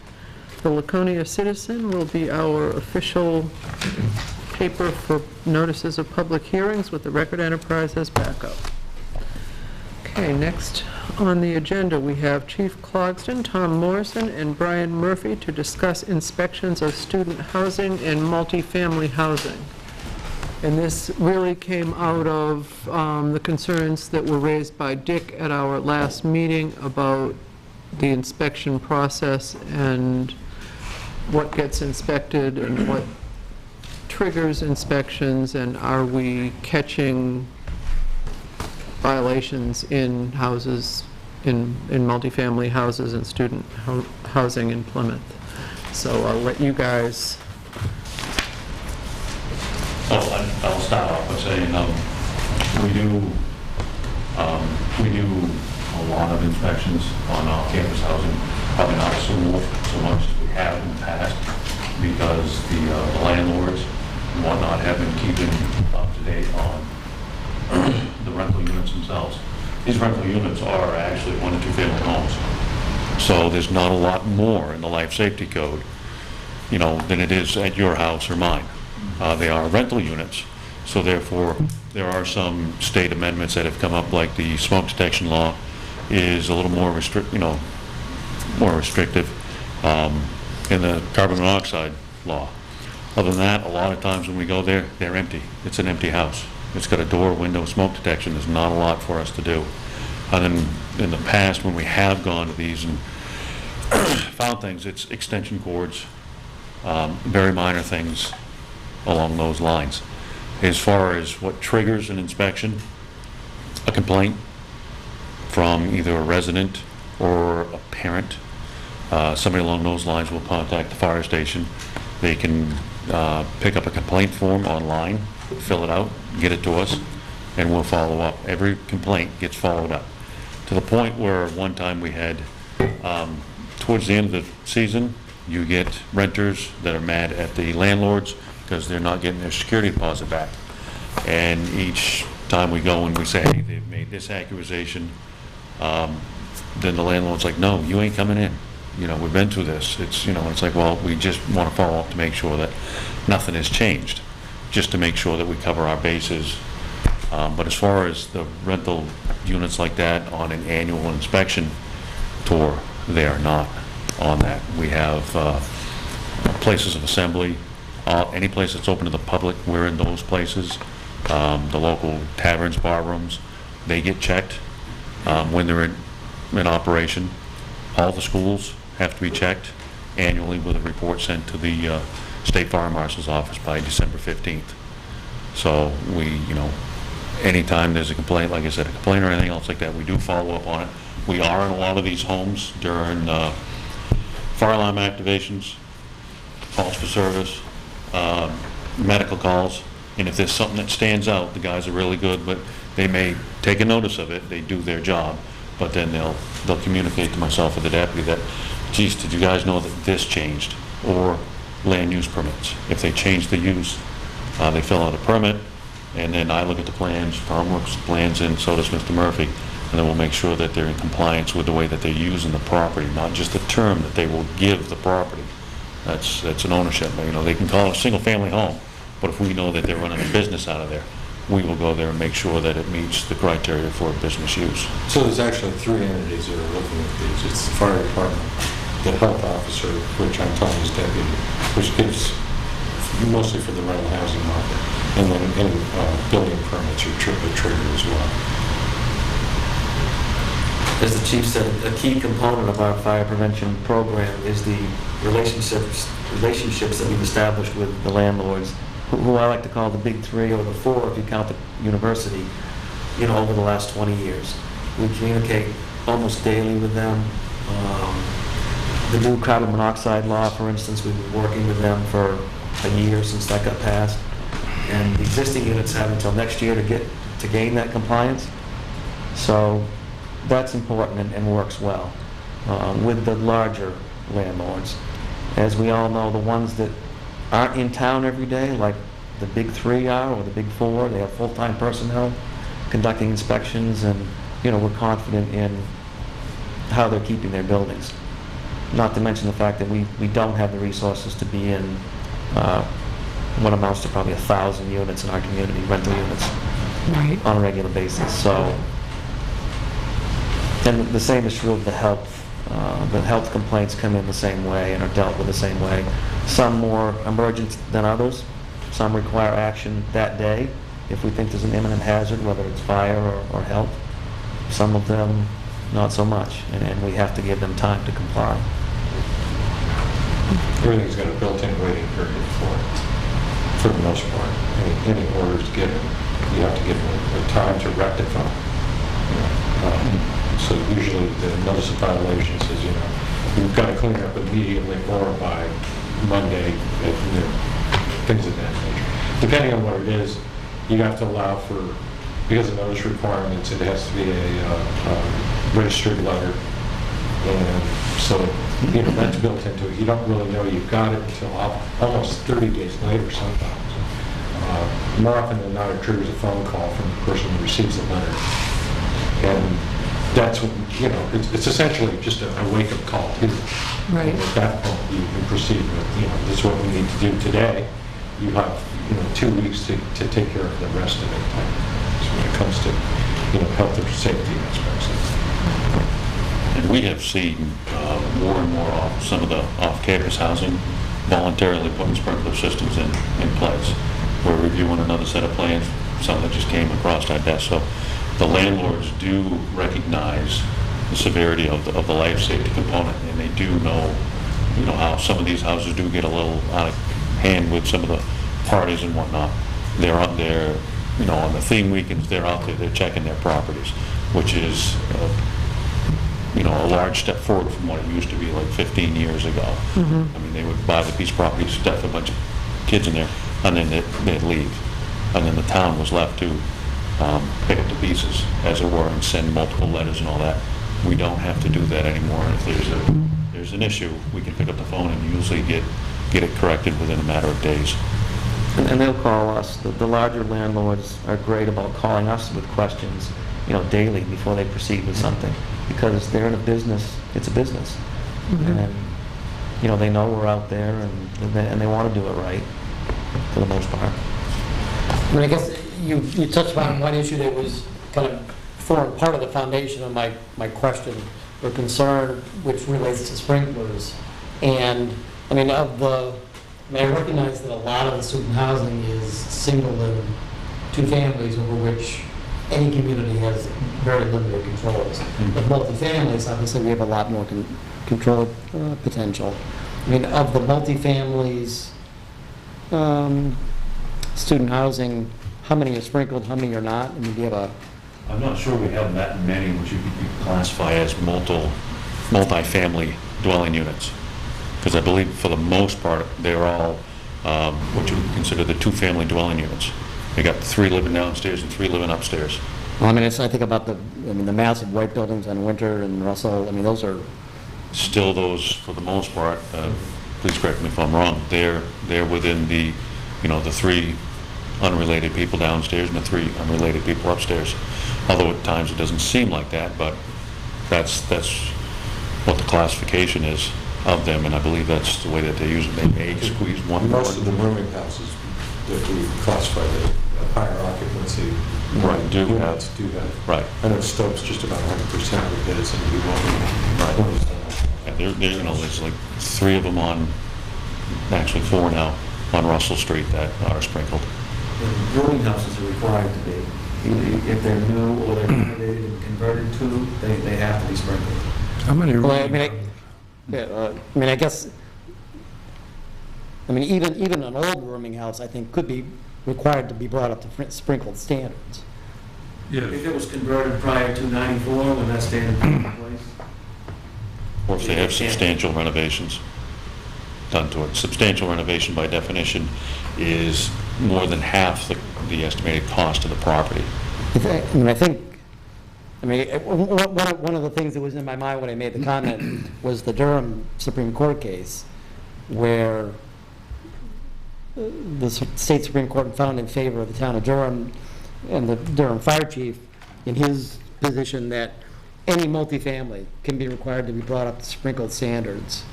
Speaker 1: The Laconia Citizen will be our official paper for notices of public hearings with the Record Enterprise as backup. Okay, next on the agenda, we have Chief Clogston, Tom Morrison, and Brian Murphy to discuss inspections of student housing and multifamily housing. And this really came out of the concerns that were raised by Dick at our last meeting about the inspection process and what gets inspected and what triggers inspections, and are we catching violations in houses, in multifamily houses and student housing in Plymouth? So I'll let you guys.
Speaker 12: I'll start off by saying we do a lot of inspections on campus housing, probably not so much as we have in the past, because the landlords and whatnot have been keeping up to date on the rental units themselves. These rental units are actually 1- and 2-family homes. So there's not a lot more in the life safety code, than it is at your house or mine. They are rental units, so therefore there are some state amendments that have come up, like the smoke detection law is a little more restrictive, in the carbon monoxide law. Other than that, a lot of times when we go there, they're empty. It's an empty house. It's got a door, window, smoke detection. There's not a lot for us to do. And then in the past, when we have gone to these and found things, it's extension cords, very minor things along those lines. As far as what triggers an inspection, a complaint from either a resident or a parent, somebody along those lines will contact the fire station. They can pick up a complaint form online, fill it out, get it to us, and we'll follow up. Every complaint gets followed up, to the point where one time we had, towards the end of the season, you get renters that are mad at the landlords because they're not getting their security deposit back. And each time we go and we say, hey, they've made this accusation, then the landlord's like, no, you ain't coming in. We've been through this. It's like, well, we just want to follow up to make sure that nothing has changed, just to make sure that we cover our bases. But as far as the rental units like that on an annual inspection tour, they are not on that. We have places of assembly. Any place that's open to the public, we're in those places. The local taverns, bar rooms, they get checked when they're in operation. All the schools have to be checked annually with a report sent to the State Fire Marshal's office by December 15th. So we, anytime there's a complaint, like I said, a complaint or anything else like that, we do follow up on it. We are in a lot of these homes during fire alarm activations, calls for service, medical calls, and if there's something that stands out, the guys are really good, but they may take a notice of it, they do their job, but then they'll communicate to myself or the deputy that, geez, did you guys know that this changed? Or land use permits. If they change the use, they fill out a permit, and then I look at the plans, Tom looks at the plans, and so does Mr. Murphy, and then we'll make sure that they're in compliance with the way that they're using the property, not just the term that they will give the property. That's an ownership. They can call it a single-family home, but if we know that they're running a business out of there, we will go there and make sure that it meets the criteria for business use.
Speaker 11: So there's actually 3 entities that are looking at these. It's the fire department, the health officer, which I'm Tony's deputy, which gives mostly for the rental housing market, and then any building permits are a trigger as well.
Speaker 13: As the chief said, a key component of our fire prevention program is the relationships that we've established with the landlords, who I like to call the big 3 or the 4 if you count the university, over the last 20 years. We communicate almost daily with them. The new carbon monoxide law, for instance, we've been working with them for a year since that got passed. And the existing units have until next year to gain that compliance. So that's important and works well with the larger landlords. As we all know, the ones that aren't in town every day, like the big 3 are, or the big 4, they have full-time personnel conducting inspections, and we're confident in how they're keeping their buildings. Not to mention the fact that we don't have the resources to be in what amounts to probably 1,000 units in our community, rental units,
Speaker 1: Right.
Speaker 13: on a regular basis. So, and the same is true of the health. The health complaints come in the same way and are dealt with the same way. Some more emergent than others. Some require action that day if we think there's an imminent hazard, whether it's fire or health. Some of them, not so much, and we have to give them time to comply.
Speaker 11: Everything's got a built-in waiting period for it. for the most part. And in order to get it, you have to give them time to rectify. So usually the notice of violation says, you've got to clean up immediately or by Monday, things of that nature. Depending on what it is, you have to allow for, because of notice requirements, it has to be a registered letter. And so, that's built into it. You don't really know you've got it until almost 30 days later sometimes. More often than not, it triggers a phone call from the person who receives the letter. And that's when, it's essentially just a wake-up call too.
Speaker 1: Right.
Speaker 11: And at that point, you can proceed with, this is what we need to do today. You have, 2 weeks to take care of the rest of it. So when it comes to, health or safety aspects of it.
Speaker 12: And we have seen more and more of some of the off-campus housing voluntarily putting sprinkler systems in place. We're reviewing another set of plans, some that just came across our desk. So the landlords do recognize the severity of the life safety component, and they do know, how some of these houses do get a little out of hand with some of the parties and whatnot. They're out there, on the theme weekends, they're out there, they're checking their properties, which is, a large step forward from what it used to be like 15 years ago. I mean, they would buy the piece of property, stuff a bunch of kids in there, and then they'd leave. And then the town was left to pick up the pieces, as it were, and send multiple letters and all that. We don't have to do that anymore. If there's an issue, we can pick up the phone and usually get it corrected within a matter of days.
Speaker 13: And they'll call us. The larger landlords are great about calling us with questions, daily before they proceed with something, because they're in a business. It's a business, and they know we're out there, and they want to do it right for the most part.
Speaker 10: I mean, I guess you touched upon one issue that was kind of formed part of the foundation of my question or concern, which relates to sprinklers. And I mean, I recognize that a lot of the student housing is single and two families, over which any community has very limited controls. With multifamilies, obviously, we have a lot more control potential. I mean, of the multifamilies, student housing, how many are sprinkled, how many are not? I mean, do you have a...
Speaker 12: I'm not sure we have that many which you could classify as multi-family dwelling units. Because I believe for the most part, they're all what you would consider the two-family dwelling units. They got 3 living downstairs and 3 living upstairs.
Speaker 10: Well, I mean, I think about the massive white buildings on Winter and Russell. I mean, those are...
Speaker 12: Still those, for the most part, please correct me if I'm wrong, they're within the, the 3 unrelated people downstairs and the 3 unrelated people upstairs. Although at times it doesn't seem like that, but that's what the classification is of them, and I believe that's the way that they use it. They may squeeze one more.
Speaker 11: Most of the rooming houses that we classify as higher occupancy
Speaker 12: do
Speaker 11: units
Speaker 12: have.
Speaker 11: do have.
Speaker 12: Right.
Speaker 11: I know Stoke's just about 100% of it is, and we won't.
Speaker 12: Yeah, there's like 3 of them on, actually 4 now, on Russell Street that are sprinkled.
Speaker 13: And rooming houses are required to be. Either if they're new or they're renovated and converted to, they have to be sprinkled.
Speaker 9: How many
Speaker 10: Well, I guess, even an old rooming house, I think, could be required to be brought up to sprinkled standards.
Speaker 9: Yes.
Speaker 13: If it was converted prior to 94, when that standard came in place?
Speaker 12: Or if they have substantial renovations done to it. Substantial renovation, by definition, is more than half the estimated cost of the property.
Speaker 10: One of the things that was in my mind when I made the comment was the Durham Supreme Court case, where the state Supreme Court found in favor of the town of Durham and the Durham fire chief in his position that any multifamily can be required to be brought up to sprinkled standards,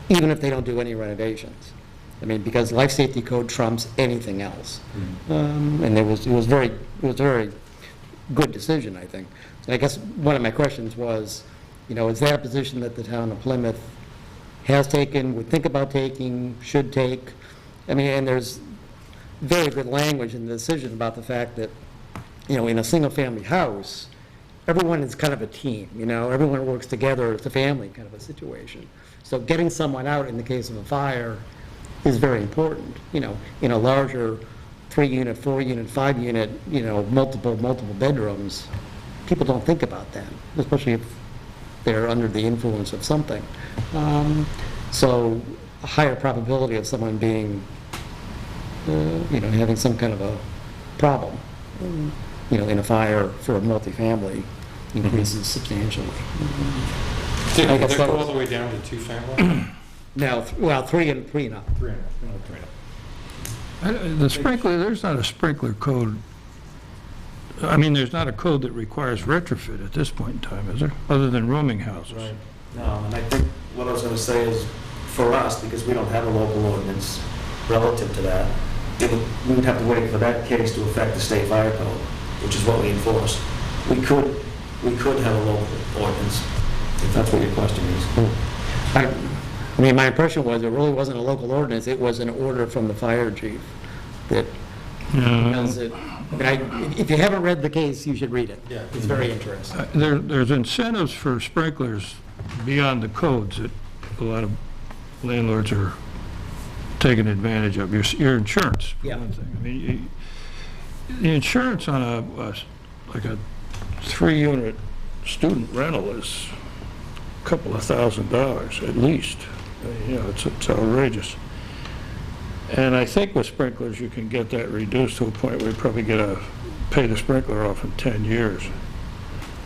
Speaker 10: even if they don't do any renovations. I mean, because life safety code trumps anything else. And it was a very good decision, I think. So I guess one of my questions was, is that a position that the town of Plymouth has taken, would think about taking, should take? I mean, and there's very good language in the decision about the fact that, in a single-family house, everyone is kind of a team, everyone works together, it's a family kind of a situation. So getting someone out in the case of a fire
Speaker 14: is very important. You know, in a larger 3-unit, 4-unit, 5-unit, you know, multiple bedrooms, people don't think about that, especially if they're under the influence of something. So a higher probability of someone being, you know, having some kind of a problem, you know, in a fire for a multifamily increases substantially.
Speaker 11: They go all the way down to 2-family?
Speaker 14: Now, well, 3 and up.
Speaker 11: 3 and up.
Speaker 9: The sprinkler, there's not a sprinkler code. I mean, there's not a code that requires retrofit at this point in time, is there? Other than rooming houses?
Speaker 13: Right. No, and I think what I was going to say is, for us, because we don't have a local ordinance relative to that, we would have to wait for that case to affect the state fire code, which is what we enforce. We could have a local ordinance, if that's what your question is.
Speaker 14: I mean, my impression was it really wasn't a local ordinance, it was an order from the fire chief that does it. I mean, if you haven't read the case, you should read it. Yeah. It's very interesting.
Speaker 9: There's incentives for sprinklers beyond the codes that a lot of landlords are taking advantage of. Your insurance, for one thing. I mean, the insurance on like a 3-unit student rental is a couple of $1,000 at least. You know, it's outrageous. And I think with sprinklers, you can get that reduced to a point where you probably pay the sprinkler off in 10 years.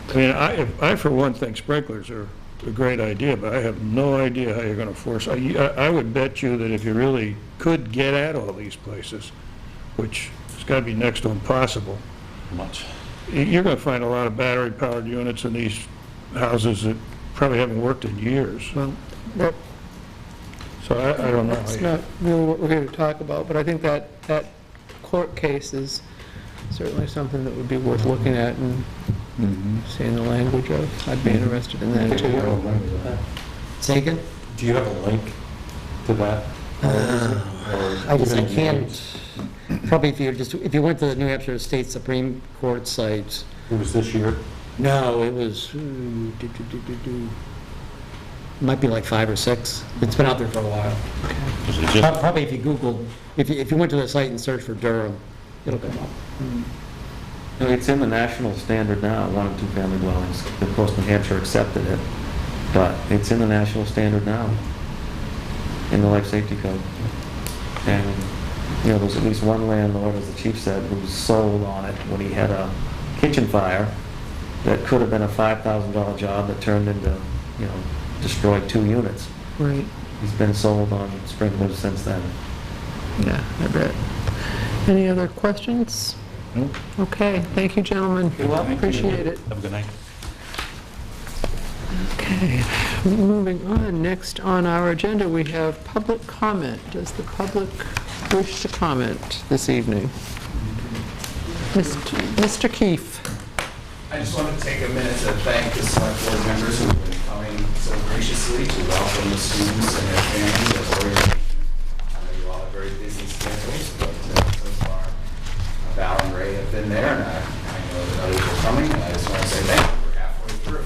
Speaker 9: I mean, I for one think sprinklers are a great idea, but I have no idea how you're going to force. I would bet you that if you really could get at all these places, which has got to be next to impossible, you're going to find a lot of battery-powered units in these houses that probably haven't worked in years.
Speaker 1: Well,
Speaker 9: so I don't know.
Speaker 1: That's not really what we're here to talk about, but I think that court case is certainly something that would be worth looking at and seeing the language of. I'd be interested in that too.
Speaker 14: Say again?
Speaker 11: Do you have a link to that?
Speaker 14: I can't. Probably if you went to the New Hampshire State Supreme Court site.
Speaker 11: It was this year?
Speaker 14: No, it was, might be like 5 or 6. It's been out there for a while. Probably if you Google, if you went to the site and searched for Durham, it'll come up.
Speaker 13: No, it's in the national standard now, 1 and 2 family dwellings. Of course, New Hampshire accepted it, but it's in the national standard now, in the life safety code. And, you know, there's at least one landlord, as the chief said, who was sold on it when he had a kitchen fire that could have been a $5,000 job that turned into, you know, destroyed 2 units.
Speaker 1: Right.
Speaker 13: He's been sold on sprinklers since then.
Speaker 1: Yeah, I bet. Any other questions?
Speaker 9: Nope.
Speaker 1: Okay, thank you, gentlemen.
Speaker 13: You're welcome.
Speaker 1: Appreciate it.
Speaker 12: Have a good night.
Speaker 1: Okay, moving on. Next on our agenda, we have public comment. Does the public wish to comment this evening? Mr. Keefe.
Speaker 15: I just wanted to take a minute to thank the select board members who have been coming so graciously to welcome the students and their families at orientation. I know you all have very busy schedules, but so far Val and Ray have been there, and I know that others are coming, and I just want to say thank you. We're halfway through.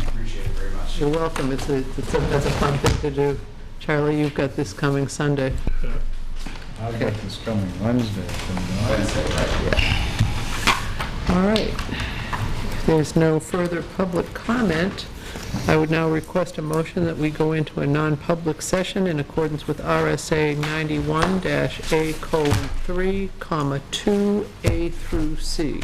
Speaker 15: Appreciate it very much.
Speaker 1: You're welcome. That's a fun thing to do. Charlie, you've got this coming Sunday.
Speaker 3: I've got this coming Wednesday.
Speaker 15: Wednesday, right? Yeah.
Speaker 1: All right. If there's no further public comment, I would now request a motion that we go into a non-public session in accordance with RSA 91-A:3, 2A through C.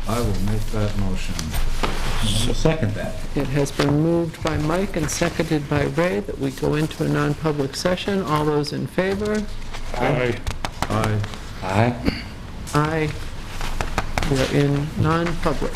Speaker 3: I will make that motion.
Speaker 11: I will second that.
Speaker 1: It has been moved by Mike and seconded by Ray that we go into a non-public session. All those in favor?
Speaker 9: Aye.
Speaker 3: Aye.
Speaker 11: Aye.
Speaker 1: Aye. We are in non-public.